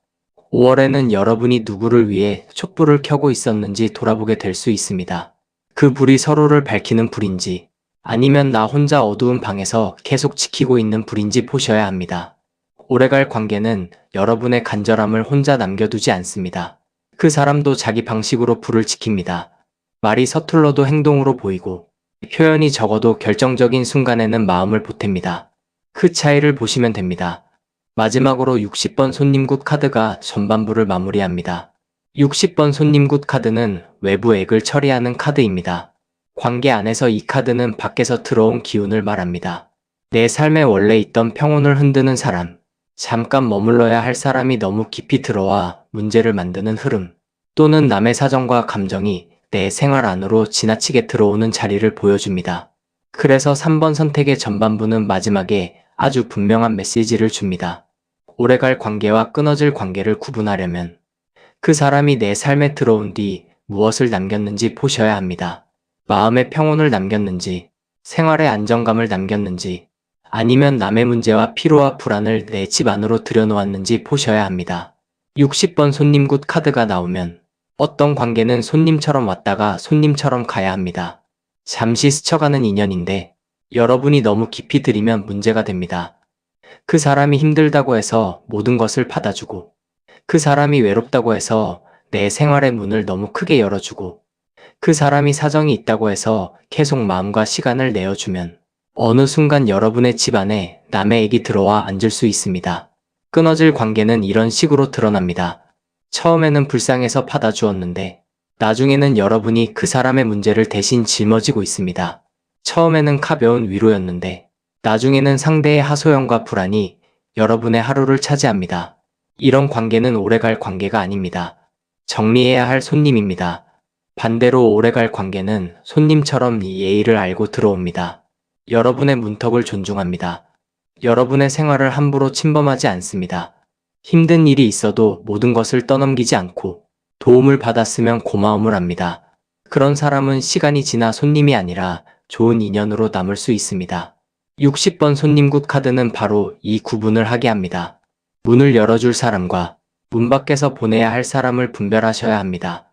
5월에는 여러분이 누구를 위해 촛불을 켜고 있었는지 돌아보게 될 수 있습니다. 그 불이 서로를 밝히는 불인지 아니면 나 혼자 어두운 방에서 계속 지키고 있는 불인지 보셔야 합니다. 오래갈 관계는 여러분의 간절함을 혼자 남겨두지 않습니다. 그 사람도 자기 방식으로 불을 지킵니다. 말이 서툴러도 행동으로 보이고 표현이 적어도 결정적인 순간에는 마음을 보탭니다. 그 차이를 보시면 됩니다. 마지막으로 60번 손님굿 카드가 전반부를 마무리합니다. 60번 손님굿 카드는 외부 액을 처리하는 카드입니다. 관계 안에서 이 카드는 밖에서 들어온 기운을 말합니다. 내 삶에 원래 있던 평온을 흔드는 사람, 잠깐 머물러야 할 사람이 너무 깊이 들어와 문제를 만드는 흐름, 또는 남의 사정과 감정이 내 생활 안으로 지나치게 들어오는 자리를 보여줍니다. 그래서 3번 선택의 전반부는 마지막에 아주 분명한 메시지를 줍니다. 오래갈 관계와 끊어질 관계를 구분하려면 그 사람이 내 삶에 들어온 뒤 무엇을 남겼는지 보셔야 합니다. 마음의 평온을 남겼는지, 생활의 안정감을 남겼는지, 아니면 남의 문제와 피로와 불안을 내 집 안으로 들여놓았는지 보셔야 합니다. 60번 손님굿 카드가 나오면 어떤 관계는 손님처럼 왔다가 손님처럼 가야 합니다. 잠시 스쳐가는 인연인데 여러분이 너무 깊이 들이면 문제가 됩니다. 그 사람이 힘들다고 해서 모든 것을 받아주고 그 사람이 외롭다고 해서 내 생활의 문을 너무 크게 열어주고 그 사람이 사정이 있다고 해서 계속 마음과 시간을 내어주면 어느 순간 여러분의 집안에 남의 액이 들어와 앉을 수 있습니다. 끊어질 관계는 이런 식으로 드러납니다. 처음에는 불쌍해서 받아주었는데 나중에는 여러분이 그 사람의 문제를 대신 짊어지고 있습니다. 처음에는 가벼운 위로였는데 나중에는 상대의 하소연과 불안이 여러분의 하루를 차지합니다. 이런 관계는 오래갈 관계가 아닙니다. 정리해야 할 손님입니다. 반대로 오래갈 관계는 손님처럼 이 예의를 알고 들어옵니다. 여러분의 문턱을 존중합니다. 여러분의 생활을 함부로 침범하지 않습니다. 힘든 일이 있어도 모든 것을 떠넘기지 않고 도움을 받았으면 고마움을 합니다. 그런 사람은 시간이 지나 손님이 아니라 좋은 인연으로 남을 수 있습니다. 60번 손님굿 카드는 바로 이 구분을 하게 합니다. 문을 열어줄 사람과 문 밖에서 보내야 할 사람을 분별하셔야 합니다.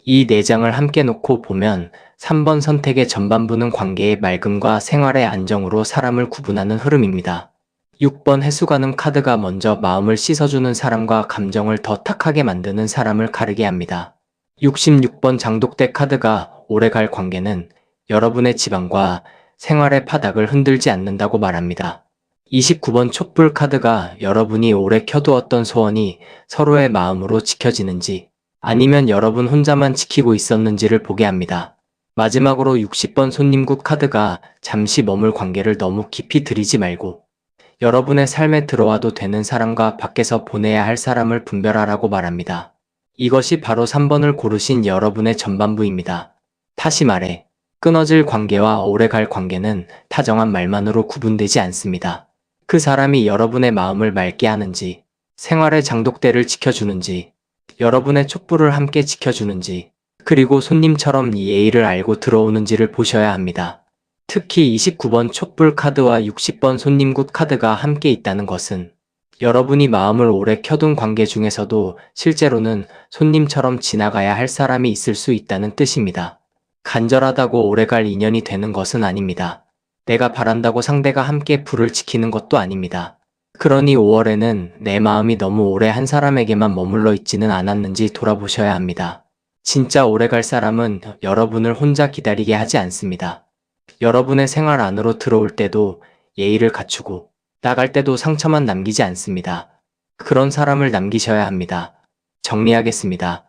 이 4장을 함께 놓고 보면 3번 선택의 전반부는 관계의 맑음과 생활의 안정으로 사람을 구분하는 흐름입니다. 6번 해수가는 카드가 먼저 마음을 씻어주는 사람과 감정을 더 탁하게 만드는 사람을 가르게 합니다. 66번 장독대 카드가 오래갈 관계는 여러분의 집안과 생활의 바닥을 흔들지 않는다고 말합니다. 29번 촛불 카드가 여러분이 오래 켜두었던 소원이 서로의 마음으로 지켜지는지 아니면 여러분 혼자만 지키고 있었는지를 보게 합니다. 마지막으로 60번 손님굿 카드가 잠시 머물 관계를 너무 깊이 들이지 말고 여러분의 삶에 들어와도 되는 사람과 밖에서 보내야 할 사람을 분별하라고 말합니다. 이것이 바로 3번을 고르신 여러분의 전반부입니다. 다시 말해, 끊어질 관계와 오래갈 관계는 다정한 말만으로 구분되지 않습니다. 그 사람이 여러분의 마음을 맑게 하는지, 생활의 장독대를 지켜주는지, 여러분의 촛불을 함께 지켜주는지, 그리고 손님처럼 예의를 알고 들어오는지를 보셔야 합니다. 특히 29번 촛불 카드와 60번 손님굿 카드가 함께 있다는 것은 여러분이 마음을 오래 켜둔 관계 중에서도 실제로는 손님처럼 지나가야 할 사람이 있을 수 있다는 뜻입니다. 간절하다고 오래갈 인연이 되는 것은 아닙니다. 내가 바란다고 상대가 함께 불을 지키는 것도 아닙니다. 그러니 5월에는 내 마음이 너무 오래 한 사람에게만 머물러 있지는 않았는지 돌아보셔야 합니다. 진짜 오래갈 사람은 여러분을 혼자 기다리게 하지 않습니다. 여러분의 생활 안으로 들어올 때도 예의를 갖추고 나갈 때도 상처만 남기지 않습니다. 그런 사람을 남기셔야 합니다. 정리하겠습니다.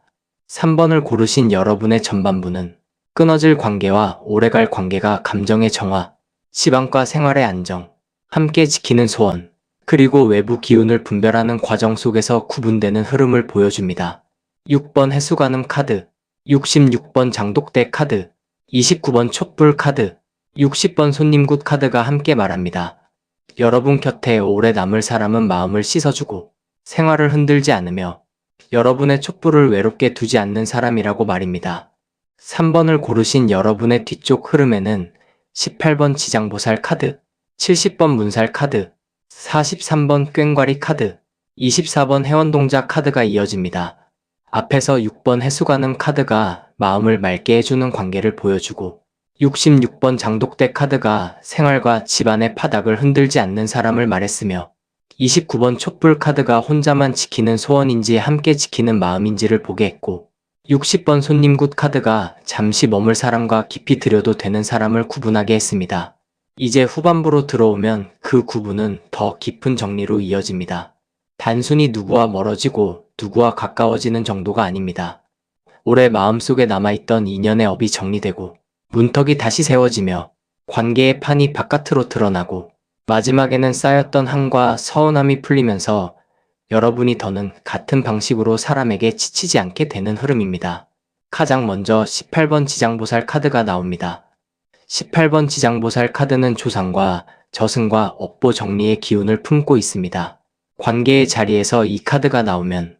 3번을 고르신 여러분의 전반부는 끊어질 관계와 오래갈 관계가 감정의 정화, 집안과 생활의 안정, 함께 지키는 소원, 그리고 외부 기운을 분별하는 과정 속에서 구분되는 흐름을 보여줍니다. 6번 해수가는 카드, 66번 장독대 카드, 29번 촛불 카드, 60번 손님굿 카드가 함께 말합니다. 여러분 곁에 오래 남을 사람은 마음을 씻어주고 생활을 흔들지 않으며 여러분의 촛불을 외롭게 두지 않는 사람이라고 말입니다. 3번을 고르신 여러분의 뒤쪽 흐름에는 18번 지장보살 카드, 70번 문살 카드, 43번 꽹과리 카드, 24번 회원동자 카드가 이어집니다. 앞에서 6번 해수가는 카드가 마음을 맑게 해주는 관계를 보여주고 66번 장독대 카드가 생활과 집안의 바닥을 흔들지 않는 사람을 말했으며 29번 촛불 카드가 혼자만 지키는 소원인지 함께 지키는 마음인지를 보게 했고 60번 손님굿 카드가 잠시 머물 사람과 깊이 들여도 되는 사람을 구분하게 했습니다. 이제 후반부로 들어오면 그 구분은 더 깊은 정리로 이어집니다. 단순히 누구와 멀어지고 누구와 가까워지는 정도가 아닙니다. 올해 마음속에 남아있던 인연의 업이 정리되고 문턱이 다시 세워지며 관계의 판이 바깥으로 드러나고 마지막에는 쌓였던 한과 서운함이 풀리면서 여러분이 더는 같은 방식으로 사람에게 지치지 않게 되는 흐름입니다. 가장 먼저 18번 지장보살 카드가 나옵니다. 18번 지장보살 카드는 조상과 저승과 업보 정리의 기운을 품고 있습니다. 관계의 자리에서 이 카드가 나오면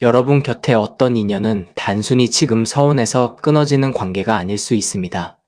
여러분 곁에 어떤 인연은 단순히 지금 서운해서 끊어지는 관계가 아닐 수 있습니다.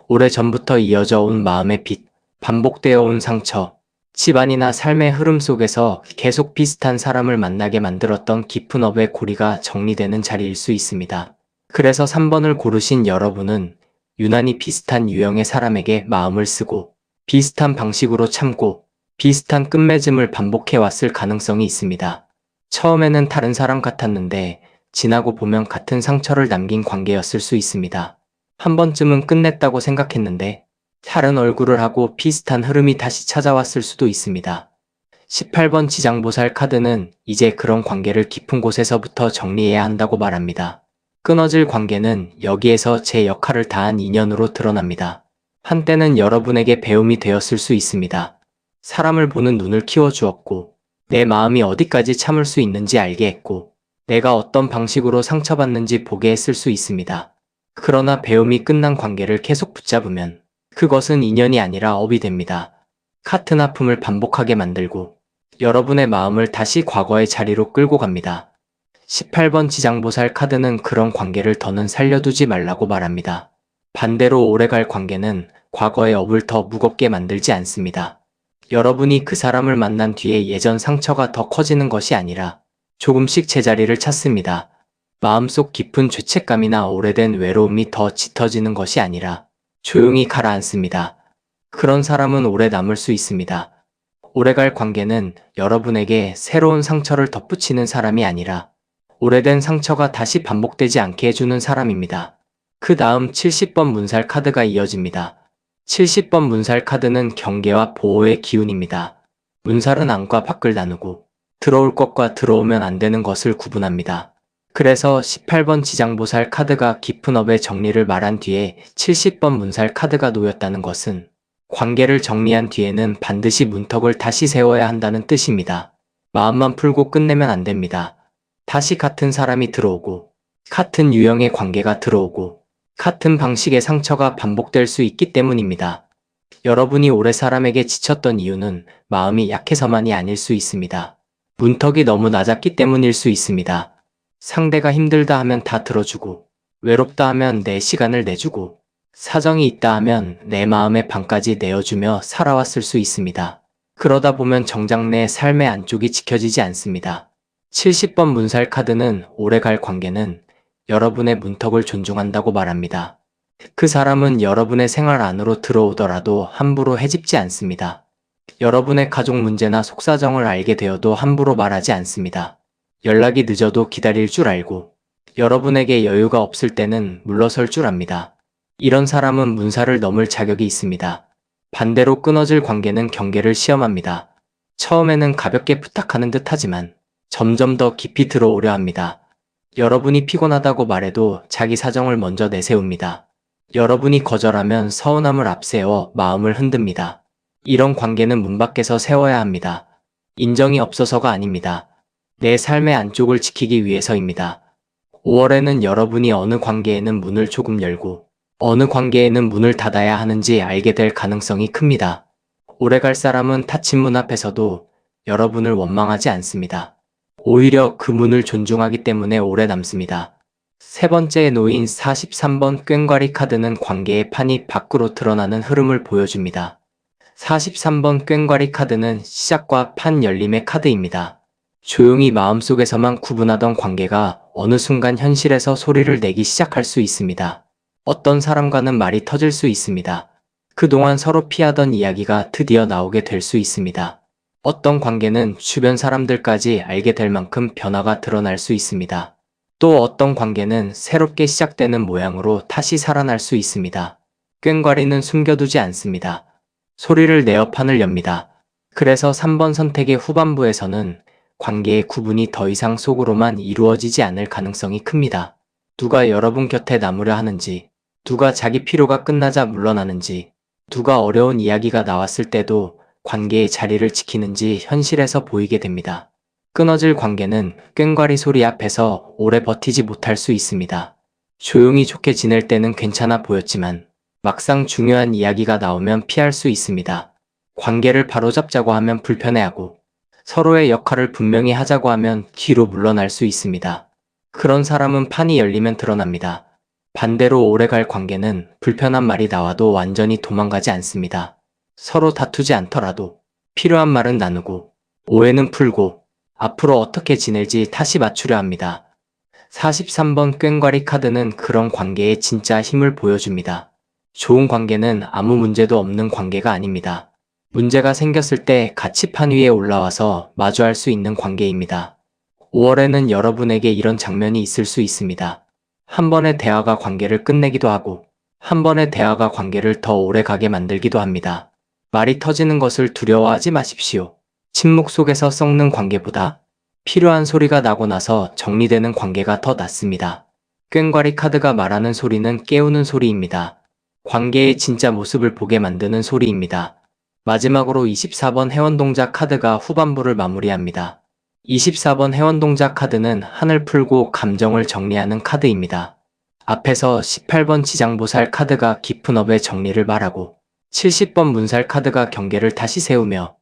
오래전부터 이어져 온 마음의 빚, 반복되어 온 상처, 집안이나 삶의 흐름 속에서 계속 비슷한 사람을 만나게 만들었던 깊은 업의 고리가 정리되는 자리일 수 있습니다. 그래서 3번을 고르신 여러분은 유난히 비슷한 유형의 사람에게 마음을 쓰고 비슷한 방식으로 참고 비슷한 끝맺음을 반복해왔을 가능성이 있습니다. 처음에는 다른 사람 같았는데 지나고 보면 같은 상처를 남긴 관계였을 수 있습니다. 한 번쯤은 끝냈다고 생각했는데 다른 얼굴을 하고 비슷한 흐름이 다시 찾아왔을 수도 있습니다. 18번 지장보살 카드는 이제 그런 관계를 깊은 곳에서부터 정리해야 한다고 말합니다. 끊어질 관계는 여기에서 제 역할을 다한 인연으로 드러납니다. 한때는 여러분에게 배움이 되었을 수 있습니다. 사람을 보는 눈을 키워주었고 내 마음이 어디까지 참을 수 있는지 알게 했고 내가 어떤 방식으로 상처받는지 보게 했을 수 있습니다. 그러나 배움이 끝난 관계를 계속 붙잡으면 그것은 인연이 아니라 업이 됩니다. 같은 아픔을 반복하게 만들고 여러분의 마음을 다시 과거의 자리로 끌고 갑니다. 18번 지장보살 카드는 그런 관계를 더는 살려두지 말라고 말합니다. 반대로 오래갈 관계는 과거의 업을 더 무겁게 만들지 않습니다. 여러분이 그 사람을 만난 뒤에 예전 상처가 더 커지는 것이 아니라 조금씩 제자리를 찾습니다. 마음속 깊은 죄책감이나 오래된 외로움이 더 짙어지는 것이 아니라 조용히 가라앉습니다. 그런 사람은 오래 남을 수 있습니다. 오래갈 관계는 여러분에게 새로운 상처를 덧붙이는 사람이 아니라 오래된 상처가 다시 반복되지 않게 해주는 사람입니다. 그 다음 70번 문살 카드가 이어집니다. 70번 문살 카드는 경계와 보호의 기운입니다. 문살은 안과 밖을 나누고 들어올 것과 들어오면 안 되는 것을 구분합니다. 그래서 18번 지장보살 카드가 깊은 업의 정리를 말한 뒤에 70번 문살 카드가 놓였다는 것은 관계를 정리한 뒤에는 반드시 문턱을 다시 세워야 한다는 뜻입니다. 마음만 풀고 끝내면 안 됩니다. 다시 같은 사람이 들어오고, 같은 유형의 관계가 들어오고, 같은 방식의 상처가 반복될 수 있기 때문입니다. 여러분이 오래 사람에게 지쳤던 이유는 마음이 약해서만이 아닐 수 있습니다. 문턱이 너무 낮았기 때문일 수 있습니다. 상대가 힘들다 하면 다 들어주고, 외롭다 하면 내 시간을 내주고, 사정이 있다 하면 내 마음의 반까지 내어주며 살아왔을 수 있습니다. 그러다 보면 정작 내 삶의 안쪽이 지켜지지 않습니다. 70번 문살 카드는 오래갈 관계는 여러분의 문턱을 존중한다고 말합니다. 그 사람은 여러분의 생활 안으로 들어오더라도 함부로 헤집지 않습니다. 여러분의 가족 문제나 속사정을 알게 되어도 함부로 말하지 않습니다. 연락이 늦어도 기다릴 줄 알고 여러분에게 여유가 없을 때는 물러설 줄 압니다. 이런 사람은 문살을 넘을 자격이 있습니다. 반대로 끊어질 관계는 경계를 시험합니다. 처음에는 가볍게 부탁하는 듯 하지만 점점 더 깊이 들어오려 합니다. 여러분이 피곤하다고 말해도 자기 사정을 먼저 내세웁니다. 여러분이 거절하면 서운함을 앞세워 마음을 흔듭니다. 이런 관계는 문 밖에서 세워야 합니다. 인정이 없어서가 아닙니다. 내 삶의 안쪽을 지키기 위해서입니다. 5월에는 여러분이 어느 관계에는 문을 조금 열고 어느 관계에는 문을 닫아야 하는지 알게 될 가능성이 큽니다. 오래갈 사람은 닫힌 문 앞에서도 여러분을 원망하지 않습니다. 오히려 그 문을 존중하기 때문에 오래 남습니다. 세 번째에 놓인 43번 꽹과리 카드는 관계의 판이 밖으로 드러나는 흐름을 보여줍니다. 43번 꽹과리 카드는 시작과 판 열림의 카드입니다. 조용히 마음속에서만 구분하던 관계가 어느 순간 현실에서 소리를 내기 시작할 수 있습니다. 어떤 사람과는 말이 터질 수 있습니다. 그동안 서로 피하던 이야기가 드디어 나오게 될 수 있습니다. 어떤 관계는 주변 사람들까지 알게 될 만큼 변화가 드러날 수 있습니다. 또 어떤 관계는 새롭게 시작되는 모양으로 다시 살아날 수 있습니다. 꽹과리는 숨겨두지 않습니다. 소리를 내어 판을 엽니다. 그래서 3번 선택의 후반부에서는 관계의 구분이 더 이상 속으로만 이루어지지 않을 가능성이 큽니다. 누가 여러분 곁에 남으려 하는지, 누가 자기 필요가 끝나자 물러나는지, 누가 어려운 이야기가 나왔을 때도 관계의 자리를 지키는지 현실에서 보이게 됩니다. 끊어질 관계는 꽹과리 소리 앞에서 오래 버티지 못할 수 있습니다. 조용히 좋게 지낼 때는 괜찮아 보였지만 막상 중요한 이야기가 나오면 피할 수 있습니다. 관계를 바로잡자고 하면 불편해하고 서로의 역할을 분명히 하자고 하면 뒤로 물러날 수 있습니다. 그런 사람은 판이 열리면 드러납니다. 반대로 오래갈 관계는 불편한 말이 나와도 완전히 도망가지 않습니다. 서로 다투지 않더라도 필요한 말은 나누고 오해는 풀고 앞으로 어떻게 지낼지 다시 맞추려 합니다. 43번 꽹과리 카드는 그런 관계의 진짜 힘을 보여줍니다. 좋은 관계는 아무 문제도 없는 관계가 아닙니다. 문제가 생겼을 때 같이 판 위에 올라와서 마주할 수 있는 관계입니다. 5월에는 여러분에게 이런 장면이 있을 수 있습니다. 한 번의 대화가 관계를 끝내기도 하고 한 번의 대화가 관계를 더 오래 가게 만들기도 합니다. 말이 터지는 것을 두려워하지 마십시오. 침묵 속에서 썩는 관계보다 필요한 소리가 나고 나서 정리되는 관계가 더 낫습니다. 꽹과리 카드가 말하는 소리는 깨우는 소리입니다. 관계의 진짜 모습을 보게 만드는 소리입니다. 마지막으로 24번 회원동작 카드가 후반부를 마무리합니다. 24번 회원동작 카드는 한을 풀고 감정을 정리하는 카드입니다. 앞에서 18번 지장보살 카드가 깊은 업의 정리를 말하고 70번 문살 카드가 경계를 다시 세우며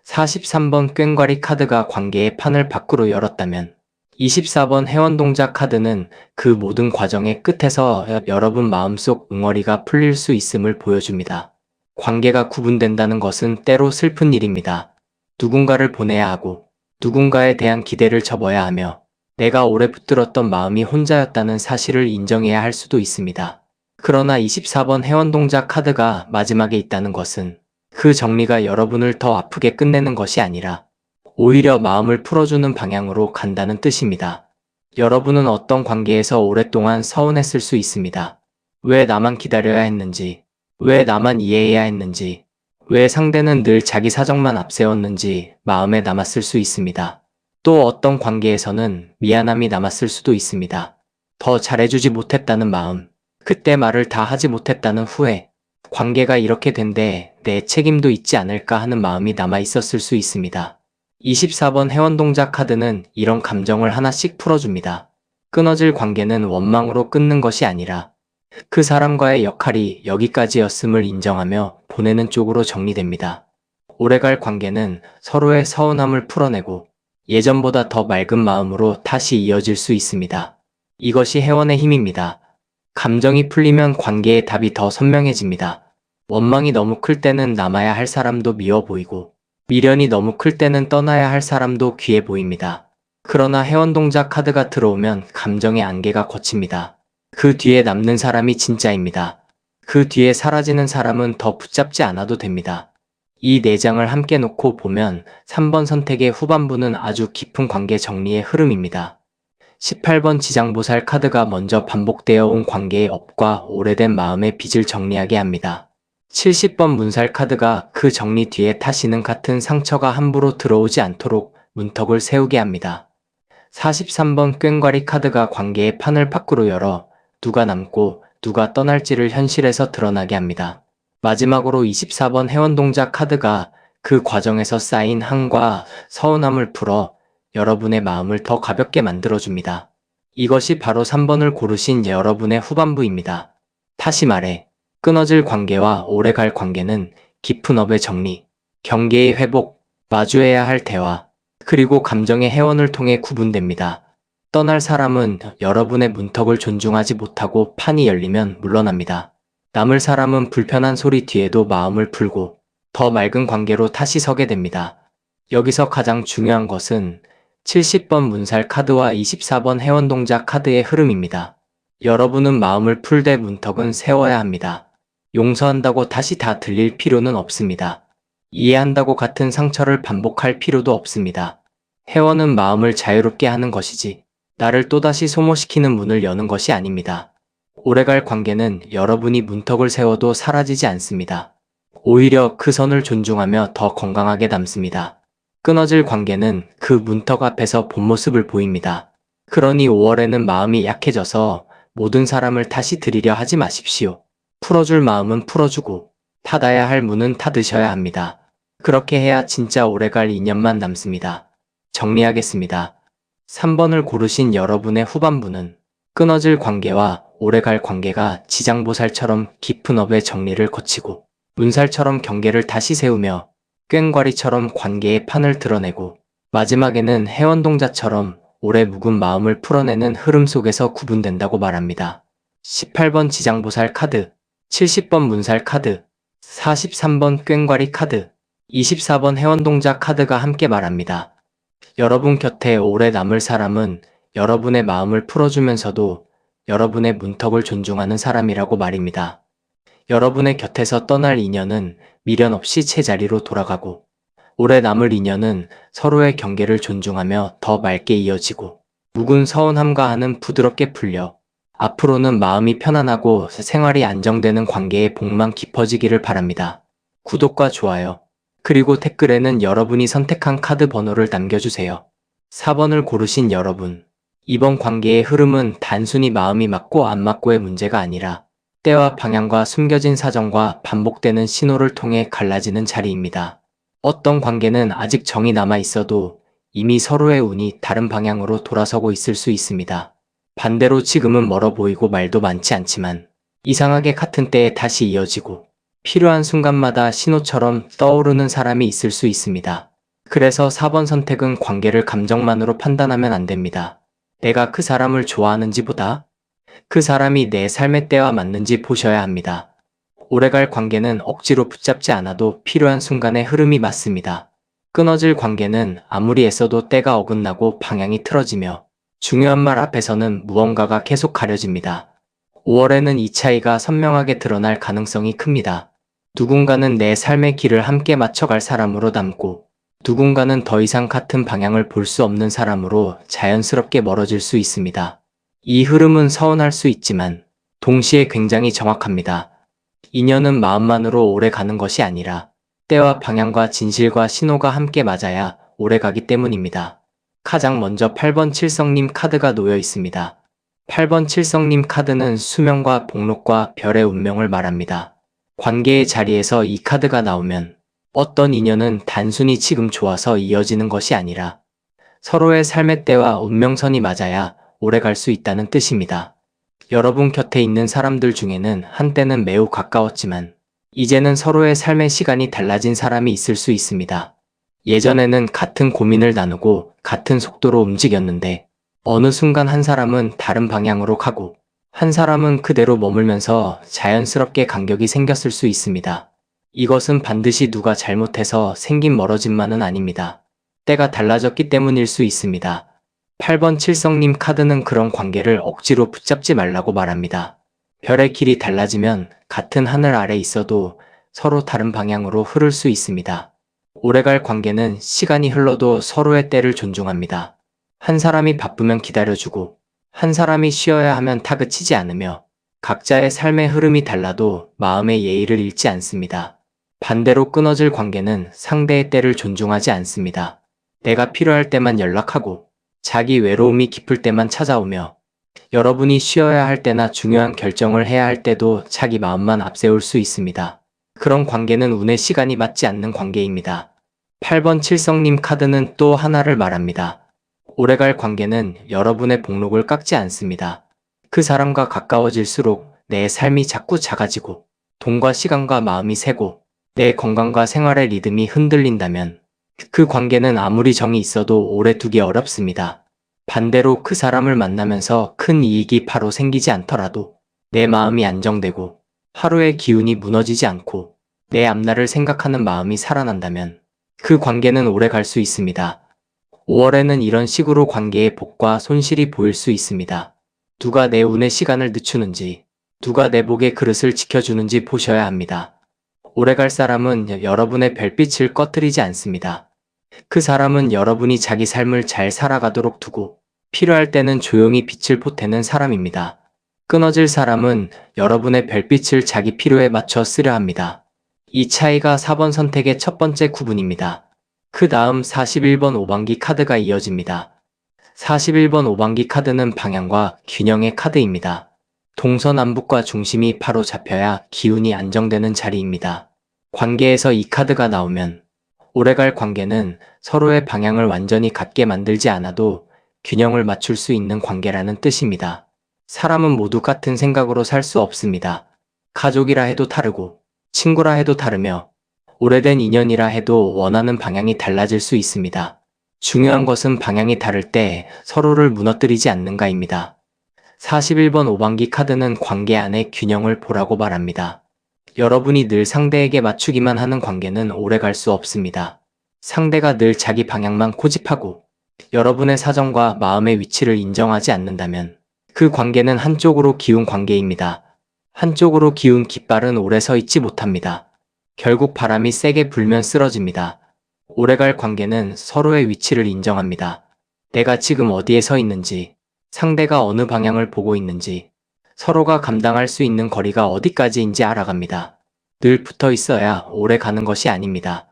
43번 꽹과리 카드가 관계의 판을 밖으로 열었다면 24번 회원동작 카드는 그 모든 과정의 끝에서 여러분 마음속 응어리가 풀릴 수 있음을 보여줍니다. 관계가 구분된다는 것은 때로 슬픈 일입니다. 누군가를 보내야 하고 누군가에 대한 기대를 접어야 하며 내가 오래 붙들었던 마음이 혼자였다는 사실을 인정해야 할 수도 있습니다. 그러나 24번 회원 동작 카드가 마지막에 있다는 것은 그 정리가 여러분을 더 아프게 끝내는 것이 아니라 오히려 마음을 풀어주는 방향으로 간다는 뜻입니다. 여러분은 어떤 관계에서 오랫동안 서운했을 수 있습니다. 왜 나만 기다려야 했는지, 왜 나만 이해해야 했는지, 왜 상대는 늘 자기 사정만 앞세웠는지 마음에 남았을 수 있습니다. 또 어떤 관계에서는 미안함이 남았을 수도 있습니다. 더 잘해주지 못했다는 마음, 그때 말을 다 하지 못했다는 후회, 관계가 이렇게 된데 내 책임도 있지 않을까 하는 마음이 남아 있었을 수 있습니다. 24번 회원 동작 카드는 이런 감정을 하나씩 풀어줍니다. 끊어질 관계는 원망으로 끊는 것이 아니라 그 사람과의 역할이 여기까지였음을 인정하며 보내는 쪽으로 정리됩니다. 오래갈 관계는 서로의 서운함을 풀어내고 예전보다 더 맑은 마음으로 다시 이어질 수 있습니다. 이것이 회원의 힘입니다. 감정이 풀리면 관계의 답이 더 선명해집니다. 원망이 너무 클 때는 남아야 할 사람도 미워 보이고 미련이 너무 클 때는 떠나야 할 사람도 귀해 보입니다. 그러나 회원 동작 카드가 들어오면 감정의 안개가 걷힙니다. 그 뒤에 남는 사람이 진짜입니다. 그 뒤에 사라지는 사람은 더 붙잡지 않아도 됩니다. 이 4장을 함께 놓고 보면 3번 선택의 후반부는 아주 깊은 관계 정리의 흐름입니다. 18번 지장보살 카드가 먼저 반복되어 온 관계의 업과 오래된 마음의 빚을 정리하게 합니다. 70번 문살 카드가 그 정리 뒤에 다시는 같은 상처가 함부로 들어오지 않도록 문턱을 세우게 합니다. 43번 꽹과리 카드가 관계의 판을 밖으로 열어 누가 남고 누가 떠날지를 현실에서 드러나게 합니다. 마지막으로 24번 회원 동작 카드가 그 과정에서 쌓인 한과 서운함을 풀어 여러분의 마음을 더 가볍게 만들어줍니다. 이것이 바로 3번을 고르신 여러분의 후반부입니다. 다시 말해, 끊어질 관계와 오래갈 관계는 깊은 업의 정리, 경계의 회복, 마주해야 할 대화, 그리고 감정의 해원을 통해 구분됩니다. 떠날 사람은 여러분의 문턱을 존중하지 못하고 판이 열리면 물러납니다. 남을 사람은 불편한 소리 뒤에도 마음을 풀고 더 맑은 관계로 다시 서게 됩니다. 여기서 가장 중요한 것은 70번 문살 카드와 24번 회원 동작 카드의 흐름입니다. 여러분은 마음을 풀되 문턱은 세워야 합니다. 용서한다고 다시 다 들릴 필요는 없습니다. 이해한다고 같은 상처를 반복할 필요도 없습니다. 회원은 마음을 자유롭게 하는 것이지 나를 또다시 소모시키는 문을 여는 것이 아닙니다. 오래갈 관계는 여러분이 문턱을 세워도 사라지지 않습니다. 오히려 그 선을 존중하며 더 건강하게 남습니다. 끊어질 관계는 그 문턱 앞에서 본 모습을 보입니다. 그러니 5월에는 마음이 약해져서 모든 사람을 다시 들이려 하지 마십시오. 풀어줄 마음은 풀어주고 닫아야 할 문은 닫으셔야 합니다. 그렇게 해야 진짜 오래갈 인연만 남습니다. 정리하겠습니다. 3번을 고르신 여러분의 후반부는 끊어질 관계와 오래갈 관계가 지장보살처럼 깊은 업의 정리를 거치고 문살처럼 경계를 다시 세우며 꽹과리처럼 관계의 판을 드러내고 마지막에는 회원동자처럼 오래 묵은 마음을 풀어내는 흐름 속에서 구분된다고 말합니다. 18번 지장보살 카드, 70번 문살 카드, 43번 꽹과리 카드, 24번 회원동자 카드가 함께 말합니다. 여러분 곁에 오래 남을 사람은 여러분의 마음을 풀어주면서도 여러분의 문턱을 존중하는 사람이라고 말입니다. 여러분의 곁에서 떠날 인연은 미련 없이 제자리로 돌아가고 오래 남을 인연은 서로의 경계를 존중하며 더 맑게 이어지고 묵은 서운함과 한은 부드럽게 풀려 앞으로는 마음이 편안하고 생활이 안정되는 관계의 복만 깊어지기를 바랍니다. 구독과 좋아요, 그리고 댓글에는 여러분이 선택한 카드 번호를 남겨주세요. 4번을 고르신 여러분, 이번 관계의 흐름은 단순히 마음이 맞고 안 맞고의 문제가 아니라 때와 방향과 숨겨진 사정과 반복되는 신호를 통해 갈라지는 자리입니다. 어떤 관계는 아직 정이 남아 있어도 이미 서로의 운이 다른 방향으로 돌아서고 있을 수 있습니다. 반대로 지금은 멀어 보이고 말도 많지 않지만 이상하게 같은 때에 다시 이어지고 필요한 순간마다 신호처럼 떠오르는 사람이 있을 수 있습니다. 그래서 4번 선택은 관계를 감정만으로 판단하면 안 됩니다. 내가 그 사람을 좋아하는지보다 그 사람이 내 삶의 때와 맞는지 보셔야 합니다. 오래갈 관계는 억지로 붙잡지 않아도 필요한 순간의 흐름이 맞습니다. 끊어질 관계는 아무리 애써도 때가 어긋나고 방향이 틀어지며 중요한 말 앞에서는 무언가가 계속 가려집니다. 5월에는 이 차이가 선명하게 드러날 가능성이 큽니다. 누군가는 내 삶의 길을 함께 맞춰갈 사람으로 남고 누군가는 더 이상 같은 방향을 볼 수 없는 사람으로 자연스럽게 멀어질 수 있습니다. 이 흐름은 서운할 수 있지만 동시에 굉장히 정확합니다. 인연은 마음만으로 오래 가는 것이 아니라 때와 방향과 진실과 신호가 함께 맞아야 오래 가기 때문입니다. 가장 먼저 8번 칠성님 카드가 놓여 있습니다. 8번 칠성님 카드는 수명과 복록과 별의 운명을 말합니다. 관계의 자리에서 이 카드가 나오면 어떤 인연은 단순히 지금 좋아서 이어지는 것이 아니라 서로의 삶의 때와 운명선이 맞아야 오래 갈 수 있다는 뜻입니다. 여러분 곁에 있는 사람들 중에는 한때는 매우 가까웠지만 이제는 서로의 삶의 시간이 달라진 사람이 있을 수 있습니다. 예전에는 같은 고민을 나누고 같은 속도로 움직였는데 어느 순간 한 사람은 다른 방향으로 가고 한 사람은 그대로 머물면서 자연스럽게 간격이 생겼을 수 있습니다. 이것은 반드시 누가 잘못해서 생긴 멀어짐만은 아닙니다. 때가 달라졌기 때문일 수 있습니다. 8번 칠성님 카드는 그런 관계를 억지로 붙잡지 말라고 말합니다. 별의 길이 달라지면 같은 하늘 아래 있어도 서로 다른 방향으로 흐를 수 있습니다. 오래갈 관계는 시간이 흘러도 서로의 때를 존중합니다. 한 사람이 바쁘면 기다려주고 한 사람이 쉬어야 하면 타그치지 않으며 각자의 삶의 흐름이 달라도 마음의 예의를 잃지 않습니다. 반대로 끊어질 관계는 상대의 때를 존중하지 않습니다. 내가 필요할 때만 연락하고 자기 외로움이 깊을 때만 찾아오며 여러분이 쉬어야 할 때나 중요한 결정을 해야 할 때도 자기 마음만 앞세울 수 있습니다. 그런 관계는 운의 시간이 맞지 않는 관계입니다. 8번 칠성님 카드는 또 하나를 말합니다. 오래갈 관계는 여러분의 복록을 깎지 않습니다. 그 사람과 가까워질수록 내 삶이 자꾸 작아지고 돈과 시간과 마음이 새고 내 건강과 생활의 리듬이 흔들린다면 그 관계는 아무리 정이 있어도 오래 두기 어렵습니다. 반대로 그 사람을 만나면서 큰 이익이 바로 생기지 않더라도 내 마음이 안정되고 하루의 기운이 무너지지 않고 내 앞날을 생각하는 마음이 살아난다면 그 관계는 오래 갈 수 있습니다. 5월에는 이런 식으로 관계의 복과 손실이 보일 수 있습니다. 누가 내 운의 시간을 늦추는지, 누가 내 복의 그릇을 지켜주는지 보셔야 합니다. 오래갈 사람은 여러분의 별빛을 꺼뜨리지 않습니다. 그 사람은 여러분이 자기 삶을 잘 살아가도록 두고 필요할 때는 조용히 빛을 보태는 사람입니다. 끊어질 사람은 여러분의 별빛을 자기 필요에 맞춰 쓰려 합니다. 이 차이가 4번 선택의 첫 번째 구분입니다. 그 다음 41번 오방기 카드가 이어집니다. 41번 오방기 카드는 방향과 균형의 카드입니다. 동서남북과 중심이 바로 잡혀야 기운이 안정되는 자리입니다. 관계에서 이 카드가 나오면 오래갈 관계는 서로의 방향을 완전히 같게 만들지 않아도 균형을 맞출 수 있는 관계라는 뜻입니다. 사람은 모두 같은 생각으로 살 수 없습니다. 가족이라 해도 다르고 친구라 해도 다르며 오래된 인연이라 해도 원하는 방향이 달라질 수 있습니다. 중요한 것은 방향이 다를 때 서로를 무너뜨리지 않는가입니다. 41번 오방기 카드는 관계 안의 균형을 보라고 말합니다. 여러분이 늘 상대에게 맞추기만 하는 관계는 오래 갈 수 없습니다. 상대가 늘 자기 방향만 고집하고 여러분의 사정과 마음의 위치를 인정하지 않는다면 그 관계는 한쪽으로 기운 관계입니다. 한쪽으로 기운 깃발은 오래 서 있지 못합니다. 결국 바람이 세게 불면 쓰러집니다. 오래갈 관계는 서로의 위치를 인정합니다. 내가 지금 어디에 서 있는지, 상대가 어느 방향을 보고 있는지, 서로가 감당할 수 있는 거리가 어디까지인지 알아갑니다. 늘 붙어 있어야 오래 가는 것이 아닙니다.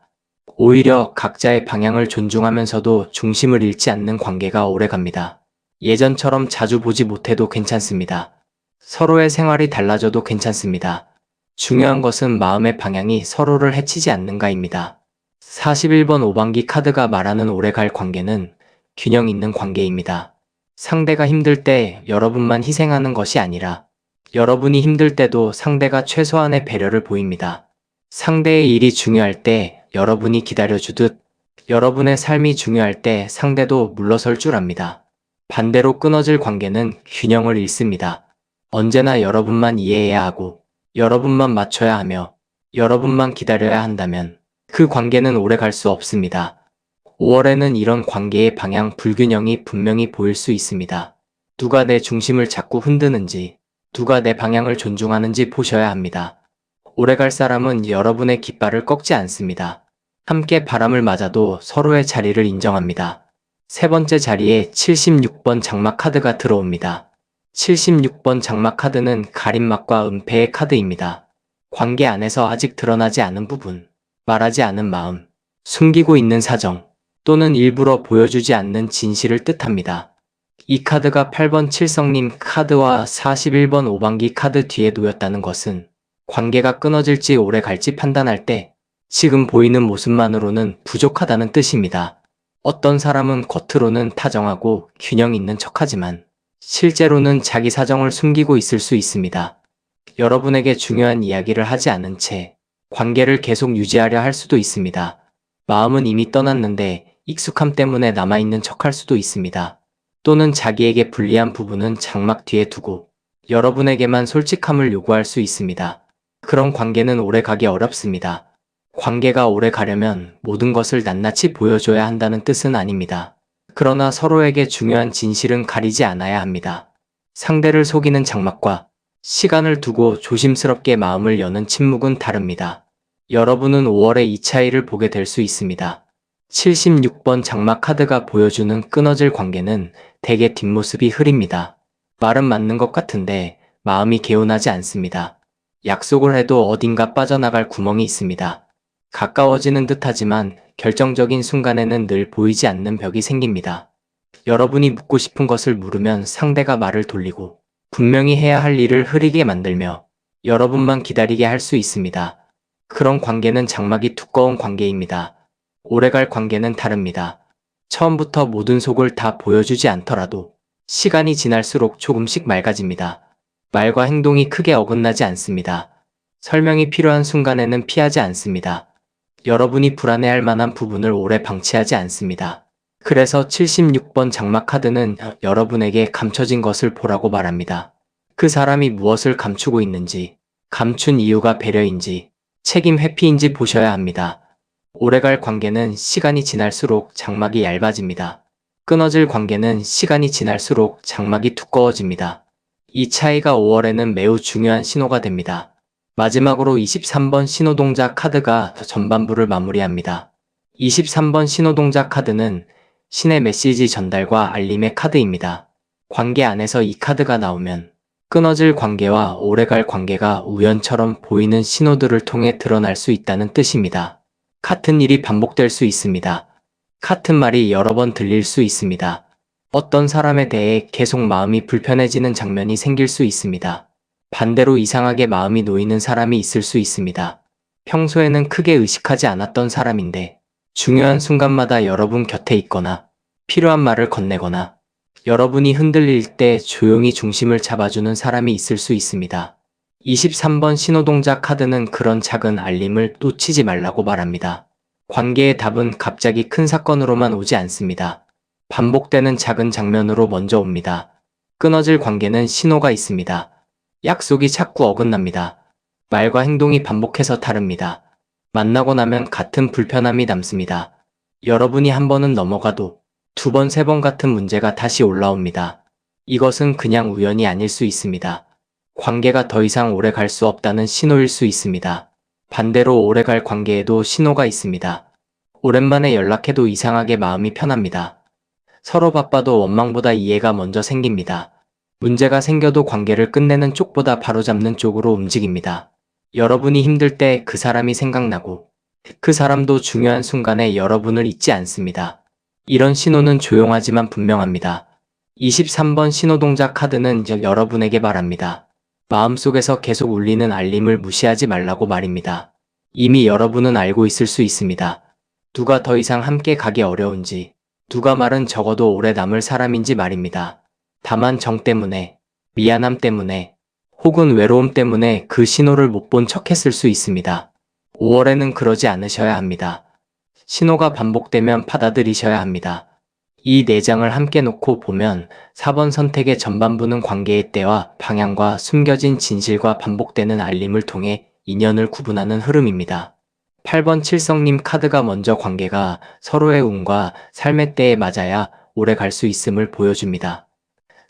오히려 각자의 방향을 존중하면서도 중심을 잃지 않는 관계가 오래 갑니다. 예전처럼 자주 보지 못해도 괜찮습니다. 서로의 생활이 달라져도 괜찮습니다. 중요한 것은 마음의 방향이 서로를 해치지 않는가입니다. 41번 오방기 카드가 말하는 오래갈 관계는 균형 있는 관계입니다. 상대가 힘들 때 여러분만 희생하는 것이 아니라 여러분이 힘들 때도 상대가 최소한의 배려를 보입니다. 상대의 일이 중요할 때 여러분이 기다려주듯 여러분의 삶이 중요할 때 상대도 물러설 줄 압니다. 반대로 끊어질 관계는 균형을 잃습니다. 언제나 여러분만 이해해야 하고 여러분만 맞춰야 하며 여러분만 기다려야 한다면 그 관계는 오래 갈 수 없습니다. 5월에는 이런 관계의 방향 불균형이 분명히 보일 수 있습니다. 누가 내 중심을 자꾸 흔드는지, 누가 내 방향을 존중하는지 보셔야 합니다. 오래갈 사람은 여러분의 깃발을 꺾지 않습니다. 함께 바람을 맞아도 서로의 자리를 인정합니다. 세 번째 자리에 76번 장막 카드가 들어옵니다. 76번 장막 카드는 가림막과 은폐의 카드입니다. 관계 안에서 아직 드러나지 않은 부분, 말하지 않은 마음, 숨기고 있는 사정, 또는 일부러 보여주지 않는 진실을 뜻합니다. 이 카드가 8번 칠성님 카드와 41번 오방기 카드 뒤에 놓였다는 것은 관계가 끊어질지 오래 갈지 판단할 때 지금 보이는 모습만으로는 부족하다는 뜻입니다. 어떤 사람은 겉으로는 타정하고 균형 있는 척하지만 실제로는 자기 사정을 숨기고 있을 수 있습니다. 여러분에게 중요한 이야기를 하지 않은 채 관계를 계속 유지하려 할 수도 있습니다. 마음은 이미 떠났는데 익숙함 때문에 남아있는 척할 수도 있습니다. 또는 자기에게 불리한 부분은 장막 뒤에 두고 여러분에게만 솔직함을 요구할 수 있습니다. 그런 관계는 오래 가기 어렵습니다. 관계가 오래 가려면 모든 것을 낱낱이 보여줘야 한다는 뜻은 아닙니다. 그러나 서로에게 중요한 진실은 가리지 않아야 합니다. 상대를 속이는 장막과 시간을 두고 조심스럽게 마음을 여는 침묵은 다릅니다. 여러분은 5월에 이 차이를 보게 될 수 있습니다. 76번 장막 카드가 보여주는 끊어질 관계는 대개 뒷모습이 흐립니다. 말은 맞는 것 같은데 마음이 개운하지 않습니다. 약속을 해도 어딘가 빠져나갈 구멍이 있습니다. 가까워지는 듯하지만 결정적인 순간에는 늘 보이지 않는 벽이 생깁니다. 여러분이 묻고 싶은 것을 물으면 상대가 말을 돌리고 분명히 해야 할 일을 흐리게 만들며 여러분만 기다리게 할 수 있습니다. 그런 관계는 장막이 두꺼운 관계입니다. 오래갈 관계는 다릅니다. 처음부터 모든 속을 다 보여주지 않더라도 시간이 지날수록 조금씩 맑아집니다. 말과 행동이 크게 어긋나지 않습니다. 설명이 필요한 순간에는 피하지 않습니다. 여러분이 불안해할 만한 부분을 오래 방치하지 않습니다. 그래서 76번 장막 카드는 여러분에게 감춰진 것을 보라고 말합니다. 그 사람이 무엇을 감추고 있는지, 감춘 이유가 배려인지, 책임 회피인지 보셔야 합니다. 오래갈 관계는 시간이 지날수록 장막이 얇아집니다. 끊어질 관계는 시간이 지날수록 장막이 두꺼워집니다. 이 차이가 5월에는 매우 중요한 신호가 됩니다. 마지막으로 23번 신호동작 카드가 전반부를 마무리합니다. 23번 신호동작 카드는 신의 메시지 전달과 알림의 카드입니다. 관계 안에서 이 카드가 나오면 끊어질 관계와 오래갈 관계가 우연처럼 보이는 신호들을 통해 드러날 수 있다는 뜻입니다. 같은 일이 반복될 수 있습니다. 같은 말이 여러 번 들릴 수 있습니다. 어떤 사람에 대해 계속 마음이 불편해지는 장면이 생길 수 있습니다. 반대로 이상하게 마음이 놓이는 사람이 있을 수 있습니다. 평소에는 크게 의식하지 않았던 사람인데 중요한 순간마다 여러분 곁에 있거나 필요한 말을 건네거나 여러분이 흔들릴 때 조용히 중심을 잡아주는 사람이 있을 수 있습니다. 23번 신호동작 카드는 그런 작은 알림을 놓치지 말라고 말합니다. 관계의 답은 갑자기 큰 사건으로만 오지 않습니다. 반복되는 작은 장면으로 먼저 옵니다. 끊어질 관계는 신호가 있습니다. 약속이 자꾸 어긋납니다. 말과 행동이 반복해서 다릅니다. 만나고 나면 같은 불편함이 남습니다. 여러분이 한 번은 넘어가도 두 번, 세 번 같은 문제가 다시 올라옵니다. 이것은 그냥 우연이 아닐 수 있습니다. 관계가 더 이상 오래 갈 수 없다는 신호일 수 있습니다. 반대로 오래 갈 관계에도 신호가 있습니다. 오랜만에 연락해도 이상하게 마음이 편합니다. 서로 바빠도 원망보다 이해가 먼저 생깁니다. 문제가 생겨도 관계를 끝내는 쪽보다 바로잡는 쪽으로 움직입니다. 여러분이 힘들 때 그 사람이 생각나고 그 사람도 중요한 순간에 여러분을 잊지 않습니다. 이런 신호는 조용하지만 분명합니다. 23번 신호동작 카드는 여러분에게 말합니다. 마음속에서 계속 울리는 알림을 무시하지 말라고 말입니다. 이미 여러분은 알고 있을 수 있습니다. 누가 더 이상 함께 가기 어려운지, 누가 말은 적어도 오래 남을 사람인지 말입니다. 다만 정 때문에, 미안함 때문에, 혹은 외로움 때문에 그 신호를 못 본 척했을 수 있습니다. 5월에는 그러지 않으셔야 합니다. 신호가 반복되면 받아들이셔야 합니다. 이 4장을 함께 놓고 보면 4번 선택의 전반부는 관계의 때와 방향과 숨겨진 진실과 반복되는 알림을 통해 인연을 구분하는 흐름입니다. 8번 칠성님 카드가 먼저 관계가 서로의 운과 삶의 때에 맞아야 오래 갈 수 있음을 보여줍니다.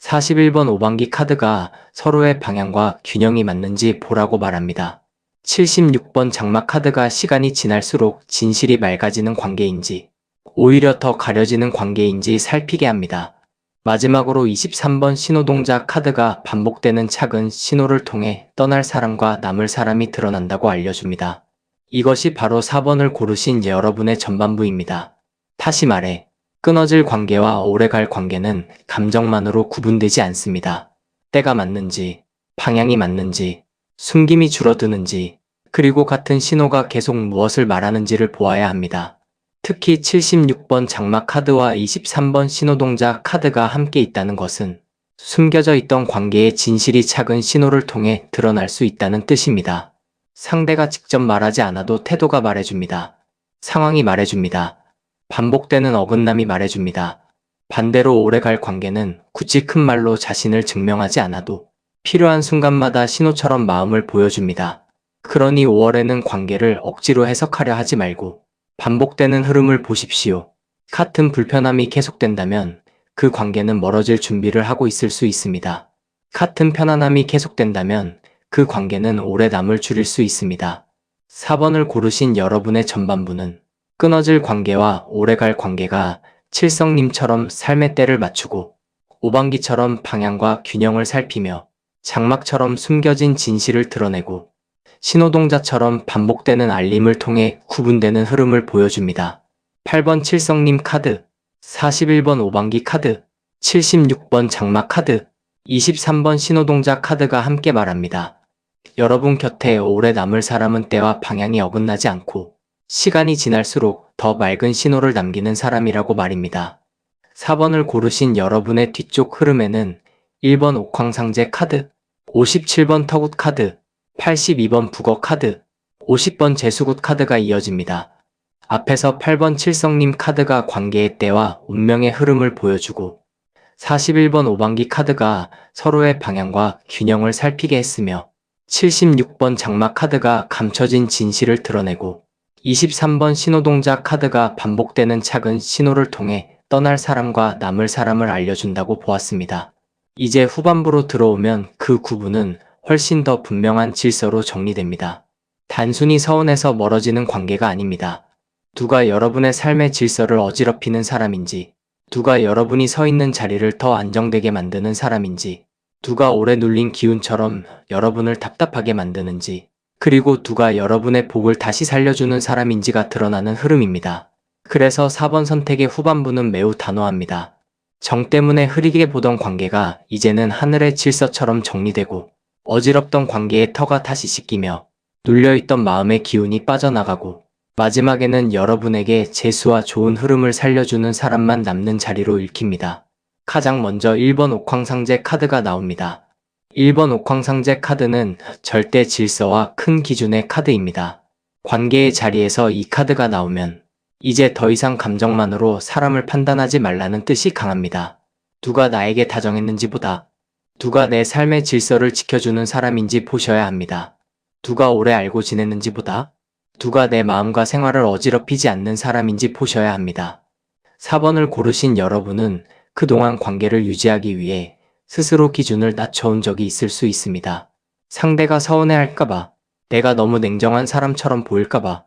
41번 오방기 카드가 서로의 방향과 균형이 맞는지 보라고 말합니다. 76번 장막 카드가 시간이 지날수록 진실이 맑아지는 관계인지 오히려 더 가려지는 관계인지 살피게 합니다. 마지막으로 23번 신호동작 카드가 반복되는 작은 신호를 통해 떠날 사람과 남을 사람이 드러난다고 알려줍니다. 이것이 바로 4번을 고르신 여러분의 전반부입니다. 다시 말해, 끊어질 관계와 오래갈 관계는 감정만으로 구분되지 않습니다. 때가 맞는지, 방향이 맞는지, 숨김이 줄어드는지, 그리고 같은 신호가 계속 무엇을 말하는지를 보아야 합니다. 특히 76번 장막 카드와 23번 신호동작 카드가 함께 있다는 것은 숨겨져 있던 관계의 진실이 작은 신호를 통해 드러날 수 있다는 뜻입니다. 상대가 직접 말하지 않아도 태도가 말해줍니다. 상황이 말해줍니다. 반복되는 어긋남이 말해줍니다. 반대로 오래갈 관계는 굳이 큰 말로 자신을 증명하지 않아도 필요한 순간마다 신호처럼 마음을 보여줍니다. 그러니 5월에는 관계를 억지로 해석하려 하지 말고 반복되는 흐름을 보십시오. 같은 불편함이 계속된다면 그 관계는 멀어질 준비를 하고 있을 수 있습니다. 같은 편안함이 계속된다면 그 관계는 오래 남을 줄일 수 있습니다. 4번을 고르신 여러분의 전반부는 끊어질 관계와 오래갈 관계가 칠성님처럼 삶의 때를 맞추고 오방기처럼 방향과 균형을 살피며 장막처럼 숨겨진 진실을 드러내고 신호동자처럼 반복되는 알림을 통해 구분되는 흐름을 보여줍니다. 8번 칠성님 카드, 41번 오방기 카드, 76번 장막 카드, 23번 신호동자 카드가 함께 말합니다. 여러분 곁에 오래 남을 사람은 때와 방향이 어긋나지 않고 시간이 지날수록 더 맑은 신호를 남기는 사람이라고 말입니다. 4번을 고르신 여러분의 뒤쪽 흐름에는 1번 옥황상제 카드, 57번 터굿 카드, 82번 북어 카드, 50번 재수굿 카드가 이어집니다. 앞에서 8번 칠성님 카드가 관계의 때와 운명의 흐름을 보여주고 41번 오방기 카드가 서로의 방향과 균형을 살피게 했으며 76번 장막 카드가 감춰진 진실을 드러내고 23번 신호동작 카드가 반복되는 작은 신호를 통해 떠날 사람과 남을 사람을 알려준다고 보았습니다. 이제 후반부로 들어오면 그 구분은 훨씬 더 분명한 질서로 정리됩니다. 단순히 서운해서 멀어지는 관계가 아닙니다. 누가 여러분의 삶의 질서를 어지럽히는 사람인지, 누가 여러분이 서 있는 자리를 더 안정되게 만드는 사람인지, 누가 오래 눌린 기운처럼 여러분을 답답하게 만드는지, 그리고 누가 여러분의 복을 다시 살려주는 사람인지가 드러나는 흐름입니다. 그래서 4번 선택의 후반부는 매우 단호합니다. 정 때문에 흐리게 보던 관계가 이제는 하늘의 질서처럼 정리되고 어지럽던 관계의 터가 다시 씻기며 눌려있던 마음의 기운이 빠져나가고 마지막에는 여러분에게 재수와 좋은 흐름을 살려주는 사람만 남는 자리로 읽힙니다. 가장 먼저 1번 옥황상제 카드가 나옵니다. 1번 옥황상제 카드는 절대 질서와 큰 기준의 카드입니다. 관계의 자리에서 이 카드가 나오면 이제 더 이상 감정만으로 사람을 판단하지 말라는 뜻이 강합니다. 누가 나에게 다정했는지보다 누가 내 삶의 질서를 지켜주는 사람인지 보셔야 합니다. 누가 오래 알고 지냈는지보다 누가 내 마음과 생활을 어지럽히지 않는 사람인지 보셔야 합니다. 4번을 고르신 여러분은 그동안 관계를 유지하기 위해 스스로 기준을 낮춰온 적이 있을 수 있습니다. 상대가 서운해할까봐, 내가 너무 냉정한 사람처럼 보일까봐,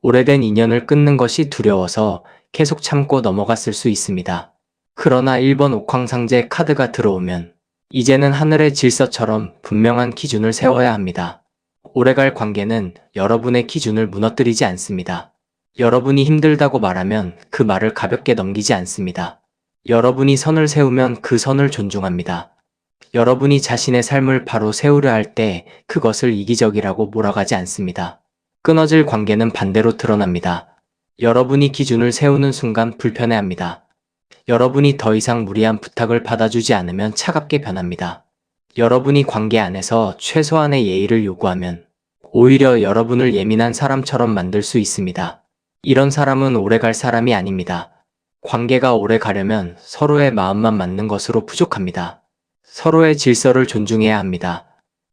오래된 인연을 끊는 것이 두려워서 계속 참고 넘어갔을 수 있습니다. 그러나 1번 옥황상제 카드가 들어오면 이제는 하늘의 질서처럼 분명한 기준을 세워야 합니다. 오래갈 관계는 여러분의 기준을 무너뜨리지 않습니다. 여러분이 힘들다고 말하면 그 말을 가볍게 넘기지 않습니다. 여러분이 선을 세우면 그 선을 존중합니다. 여러분이 자신의 삶을 바로 세우려 할 때 그것을 이기적이라고 몰아가지 않습니다. 끊어질 관계는 반대로 드러납니다. 여러분이 기준을 세우는 순간 불편해합니다. 여러분이 더 이상 무리한 부탁을 받아주지 않으면 차갑게 변합니다. 여러분이 관계 안에서 최소한의 예의를 요구하면 오히려 여러분을 예민한 사람처럼 만들 수 있습니다. 이런 사람은 오래갈 사람이 아닙니다. 관계가 오래 가려면 서로의 마음만 맞는 것으로 부족합니다. 서로의 질서를 존중해야 합니다.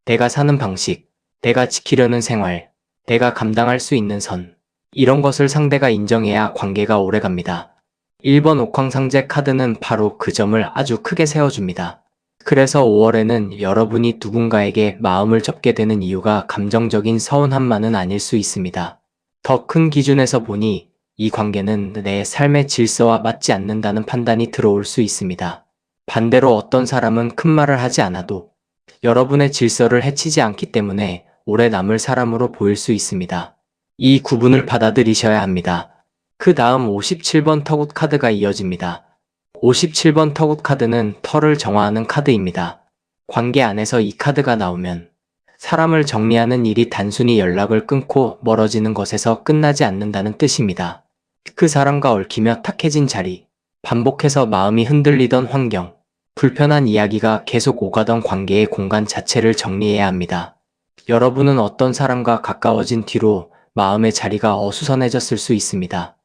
내가 사는 방식, 내가 지키려는 생활, 내가 감당할 수 있는 선, 이런 것을 상대가 인정해야 관계가 오래 갑니다. 1번 옥황상제 카드는 바로 그 점을 아주 크게 세워줍니다. 그래서 5월에는 여러분이 누군가에게 마음을 접게 되는 이유가 감정적인 서운함만은 아닐 수 있습니다. 더 큰 기준에서 보니 이 관계는 내 삶의 질서와 맞지 않는다는 판단이 들어올 수 있습니다. 반대로 어떤 사람은 큰 말을 하지 않아도 여러분의 질서를 해치지 않기 때문에 오래 남을 사람으로 보일 수 있습니다. 이 구분을 받아들이셔야 합니다. 그 다음 57번 터굿 카드가 이어집니다. 57번 터굿 카드는 터를 정화하는 카드입니다. 관계 안에서 이 카드가 나오면 사람을 정리하는 일이 단순히 연락을 끊고 멀어지는 것에서 끝나지 않는다는 뜻입니다. 그 사람과 얽히며 탁해진 자리, 반복해서 마음이 흔들리던 환경, 불편한 이야기가 계속 오가던 관계의 공간 자체를 정리해야 합니다. 여러분은 어떤 사람과 가까워진 뒤로 마음의 자리가 어수선해졌을 수 있습니다.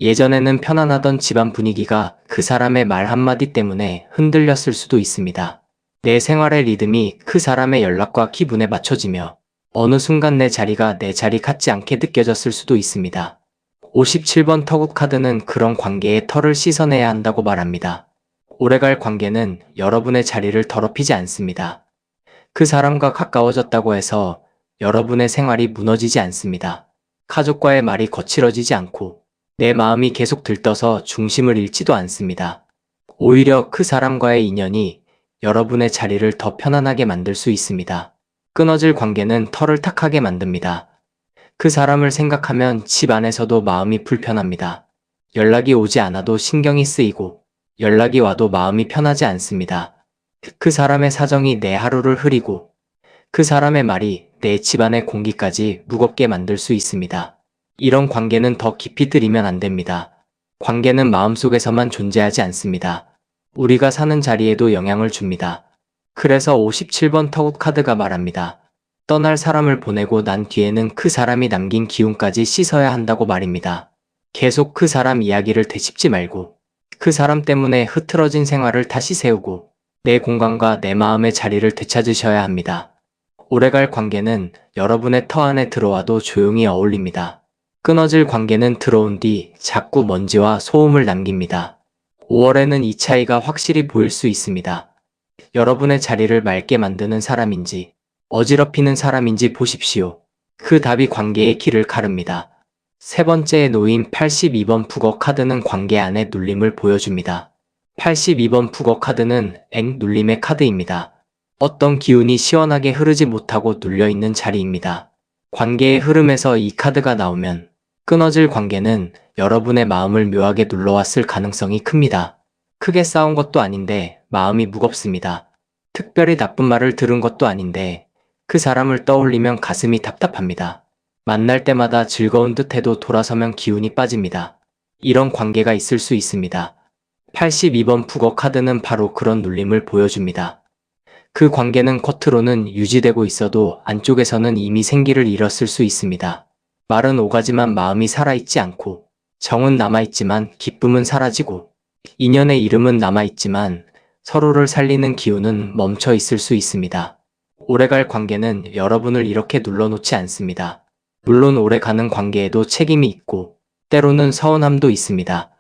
예전에는 편안하던 집안 분위기가 그 사람의 말 한마디 때문에 흔들렸을 수도 있습니다. 내 생활의 리듬이 그 사람의 연락과 기분에 맞춰지며 어느 순간 내 자리가 내 자리 같지 않게 느껴졌을 수도 있습니다. 57번 터굿 카드는 그런 관계의 털을 씻어내야 한다고 말합니다. 오래갈 관계는 여러분의 자리를 더럽히지 않습니다. 그 사람과 가까워졌다고 해서 여러분의 생활이 무너지지 않습니다. 가족과의 말이 거칠어지지 않고 내 마음이 계속 들떠서 중심을 잃지도 않습니다. 오히려 그 사람과의 인연이 여러분의 자리를 더 편안하게 만들 수 있습니다. 끊어질 관계는 털을 탁하게 만듭니다. 그 사람을 생각하면 집 안에서도 마음이 불편합니다. 연락이 오지 않아도 신경이 쓰이고 연락이 와도 마음이 편하지 않습니다. 그 사람의 사정이 내 하루를 흐리고 그 사람의 말이 내 집안의 공기까지 무겁게 만들 수 있습니다. 이런 관계는 더 깊이 들이면 안 됩니다. 관계는 마음속에서만 존재하지 않습니다. 우리가 사는 자리에도 영향을 줍니다. 그래서 57번 터굿 카드가 말합니다. 떠날 사람을 보내고 난 뒤에는 그 사람이 남긴 기운까지 씻어야 한다고 말입니다. 계속 그 사람 이야기를 되짚지 말고 그 사람 때문에 흐트러진 생활을 다시 세우고 내 공간과 내 마음의 자리를 되찾으셔야 합니다. 오래갈 관계는 여러분의 터 안에 들어와도 조용히 어울립니다. 끊어질 관계는 들어온 뒤 자꾸 먼지와 소음을 남깁니다. 5월에는 이 차이가 확실히 보일 수 있습니다. 여러분의 자리를 맑게 만드는 사람인지 어지럽히는 사람인지 보십시오. 그 답이 관계의 길을 가릅니다. 세 번째에 놓인 82번 북어 카드는 관계 안의 눌림을 보여줍니다. 82번 북어 카드는 눌림의 카드입니다. 어떤 기운이 시원하게 흐르지 못하고 눌려있는 자리입니다. 관계의 흐름에서 이 카드가 나오면 끊어질 관계는 여러분의 마음을 묘하게 눌러왔을 가능성이 큽니다. 크게 싸운 것도 아닌데 마음이 무겁습니다. 특별히 나쁜 말을 들은 것도 아닌데 그 사람을 떠올리면 가슴이 답답합니다. 만날 때마다 즐거운 듯해도 돌아서면 기운이 빠집니다. 이런 관계가 있을 수 있습니다. 82번 북어 카드는 바로 그런 눌림을 보여줍니다. 그 관계는 겉으로는 유지되고 있어도 안쪽에서는 이미 생기를 잃었을 수 있습니다. 말은 오가지만 마음이 살아있지 않고 정은 남아있지만 기쁨은 사라지고 인연의 이름은 남아있지만 서로를 살리는 기운은 멈춰 있을 수 있습니다. 오래갈 관계는 여러분을 이렇게 눌러놓지 않습니다. 물론 오래가는 관계에도 책임이 있고 때로는 서운함도 있습니다.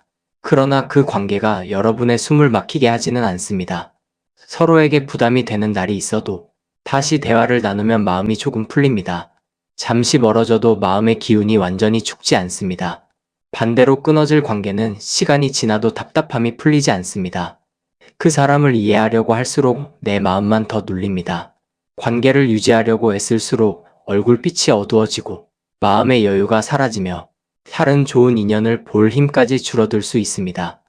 그러나 그 관계가 여러분의 숨을 막히게 하지는 않습니다. 서로에게 부담이 되는 날이 있어도 다시 대화를 나누면 마음이 조금 풀립니다. 잠시 멀어져도 마음의 기운이 완전히 죽지 않습니다. 반대로 끊어질 관계는 시간이 지나도 답답함이 풀리지 않습니다. 그 사람을 이해하려고 할수록 내 마음만 더 눌립니다. 관계를 유지하려고 애쓸수록 얼굴빛이 어두워지고 마음의 여유가 사라지며 다른 좋은 인연을 볼 힘까지 줄어들 수 있습니다.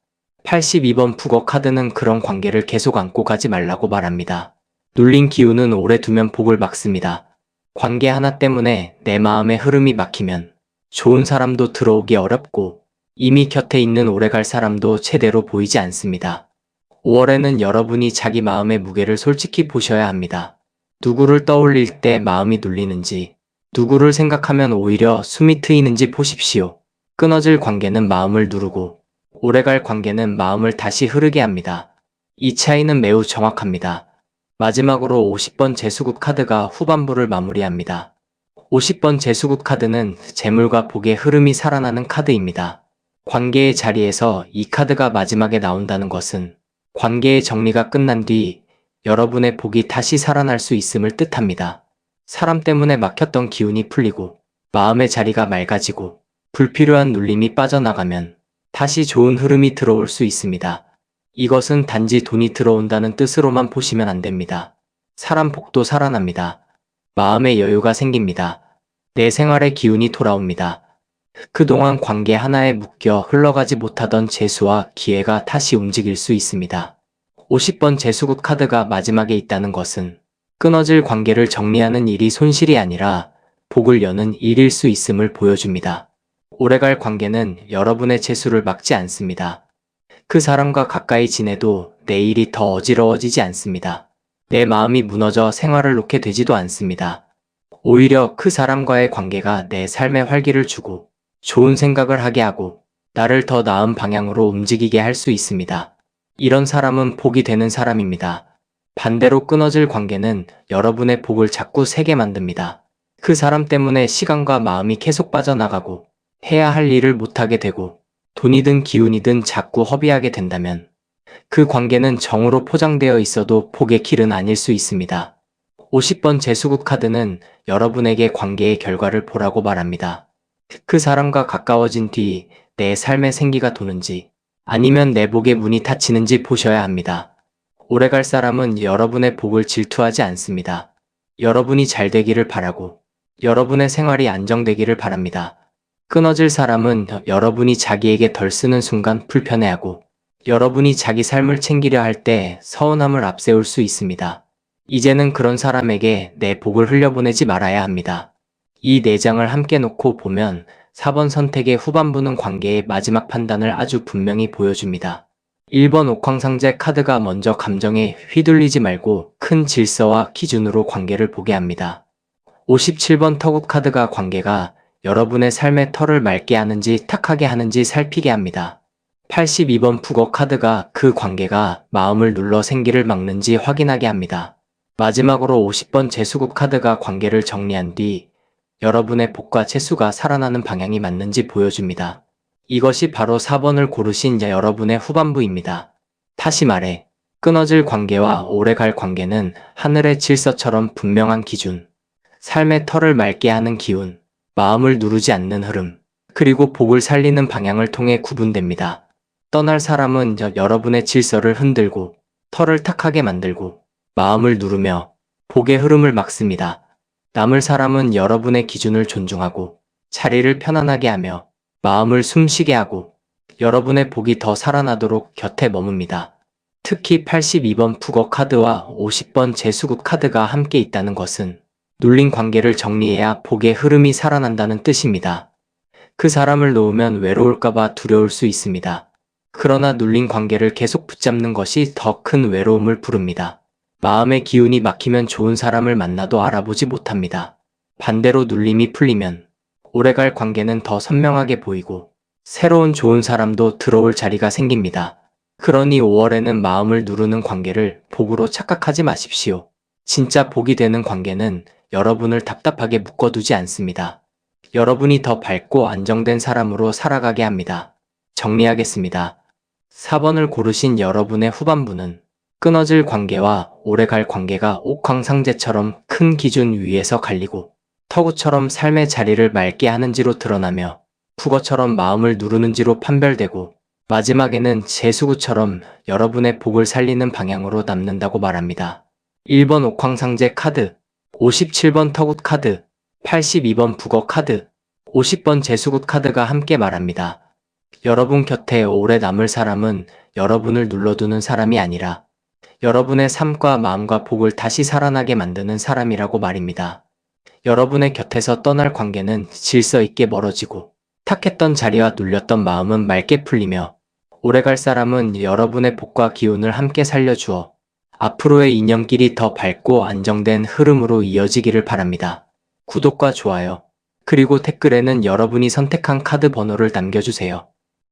82번 북어 카드는 그런 관계를 계속 안고 가지 말라고 말합니다. 눌린 기운은 오래 두면 복을 막습니다. 관계 하나 때문에 내 마음의 흐름이 막히면 좋은 사람도 들어오기 어렵고 이미 곁에 있는 오래갈 사람도 제대로 보이지 않습니다. 5월에는 여러분이 자기 마음의 무게를 솔직히 보셔야 합니다. 누구를 떠올릴 때 마음이 눌리는지, 누구를 생각하면 오히려 숨이 트이는지 보십시오. 끊어질 관계는 마음을 누르고 오래갈 관계는 마음을 다시 흐르게 합니다. 이 차이는 매우 정확합니다. 마지막으로 50번 재수국 카드가 후반부를 마무리합니다. 50번 재수국 카드는 재물과 복의 흐름이 살아나는 카드입니다. 관계의 자리에서 이 카드가 마지막에 나온다는 것은 관계의 정리가 끝난 뒤 여러분의 복이 다시 살아날 수 있음을 뜻합니다. 사람 때문에 막혔던 기운이 풀리고 마음의 자리가 맑아지고 불필요한 눌림이 빠져나가면 다시 좋은 흐름이 들어올 수 있습니다. 이것은 단지 돈이 들어온다는 뜻으로만 보시면 안 됩니다. 사람 복도 살아납니다. 마음의 여유가 생깁니다. 내 생활의 기운이 돌아옵니다. 그동안 관계 하나에 묶여 흘러가지 못하던 재수와 기회가 다시 움직일 수 있습니다. 50번 재수국 카드가 마지막에 있다는 것은 끊어질 관계를 정리하는 일이 손실이 아니라 복을 여는 일일 수 있음을 보여줍니다. 오래갈 관계는 여러분의 재수를 막지 않습니다. 그 사람과 가까이 지내도 내 일이 더 어지러워지지 않습니다. 내 마음이 무너져 생활을 놓게 되지도 않습니다. 오히려 그 사람과의 관계가 내 삶에 활기를 주고 좋은 생각을 하게 하고 나를 더 나은 방향으로 움직이게 할 수 있습니다. 이런 사람은 복이 되는 사람입니다. 반대로 끊어질 관계는 여러분의 복을 자꾸 세게 만듭니다. 그 사람 때문에 시간과 마음이 계속 빠져나가고 해야 할 일을 못하게 되고 돈이든 기운이든 자꾸 허비하게 된다면 그 관계는 정으로 포장되어 있어도 복의 길은 아닐 수 있습니다. 50번 재수국 카드는 여러분에게 관계의 결과를 보라고 말합니다. 그 사람과 가까워진 뒤 내 삶의 생기가 도는지 아니면 내 복의 문이 닫히는지 보셔야 합니다. 오래갈 사람은 여러분의 복을 질투하지 않습니다. 여러분이 잘 되기를 바라고 여러분의 생활이 안정되기를 바랍니다. 끊어질 사람은 여러분이 자기에게 덜 쓰는 순간 불편해하고 여러분이 자기 삶을 챙기려 할 때 서운함을 앞세울 수 있습니다. 이제는 그런 사람에게 내 복을 흘려보내지 말아야 합니다. 이 4장을 함께 놓고 보면 4번 선택의 후반부는 관계의 마지막 판단을 아주 분명히 보여줍니다. 1번 옥황상제 카드가 먼저 감정에 휘둘리지 말고 큰 질서와 기준으로 관계를 보게 합니다. 57번 터국 카드가 관계가 여러분의 삶의 털을 맑게 하는지 탁하게 하는지 살피게 합니다. 82번 북어 카드가 그 관계가 마음을 눌러 생기를 막는지 확인하게 합니다. 마지막으로 50번 재수국 카드가 관계를 정리한 뒤 여러분의 복과 재수가 살아나는 방향이 맞는지 보여줍니다. 이것이 바로 4번을 고르신 여러분의 후반부입니다. 다시 말해, 끊어질 관계와 오래갈 관계는 하늘의 질서처럼 분명한 기준, 삶의 털을 맑게 하는 기운, 마음을 누르지 않는 흐름, 그리고 복을 살리는 방향을 통해 구분됩니다. 떠날 사람은 여러분의 질서를 흔들고 털을 탁하게 만들고 마음을 누르며 복의 흐름을 막습니다. 남을 사람은 여러분의 기준을 존중하고 자리를 편안하게 하며 마음을 숨쉬게 하고 여러분의 복이 더 살아나도록 곁에 머뭅니다. 특히 82번 북어 카드와 50번 재수국 카드가 함께 있다는 것은 눌린 관계를 정리해야 복의 흐름이 살아난다는 뜻입니다. 그 사람을 놓으면 외로울까봐 두려울 수 있습니다. 그러나 눌린 관계를 계속 붙잡는 것이 더 큰 외로움을 부릅니다. 마음의 기운이 막히면 좋은 사람을 만나도 알아보지 못합니다. 반대로 눌림이 풀리면 오래갈 관계는 더 선명하게 보이고 새로운 좋은 사람도 들어올 자리가 생깁니다. 그러니 5월에는 마음을 누르는 관계를 복으로 착각하지 마십시오. 진짜 복이 되는 관계는 여러분을 답답하게 묶어두지 않습니다. 여러분이 더 밝고 안정된 사람으로 살아가게 합니다. 정리하겠습니다. 4번을 고르신 여러분의 후반부는 끊어질 관계와 오래갈 관계가 옥황상제처럼 큰 기준 위에서 갈리고 터구처럼 삶의 자리를 맑게 하는지로 드러나며 북어처럼 마음을 누르는지로 판별되고 마지막에는 재수구처럼 여러분의 복을 살리는 방향으로 남는다고 말합니다. 1번 옥황상제 카드, 57번 터굿 카드, 82번 북어 카드, 50번 재수굿 카드가 함께 말합니다. 여러분 곁에 오래 남을 사람은 여러분을 눌러두는 사람이 아니라 여러분의 삶과 마음과 복을 다시 살아나게 만드는 사람이라고 말입니다. 여러분의 곁에서 떠날 관계는 질서 있게 멀어지고 탁했던 자리와 눌렸던 마음은 맑게 풀리며 오래갈 사람은 여러분의 복과 기운을 함께 살려주어 앞으로의 인연길이 더 밝고 안정된 흐름으로 이어지기를 바랍니다. 구독과 좋아요, 그리고 댓글에는 여러분이 선택한 카드 번호를 남겨주세요.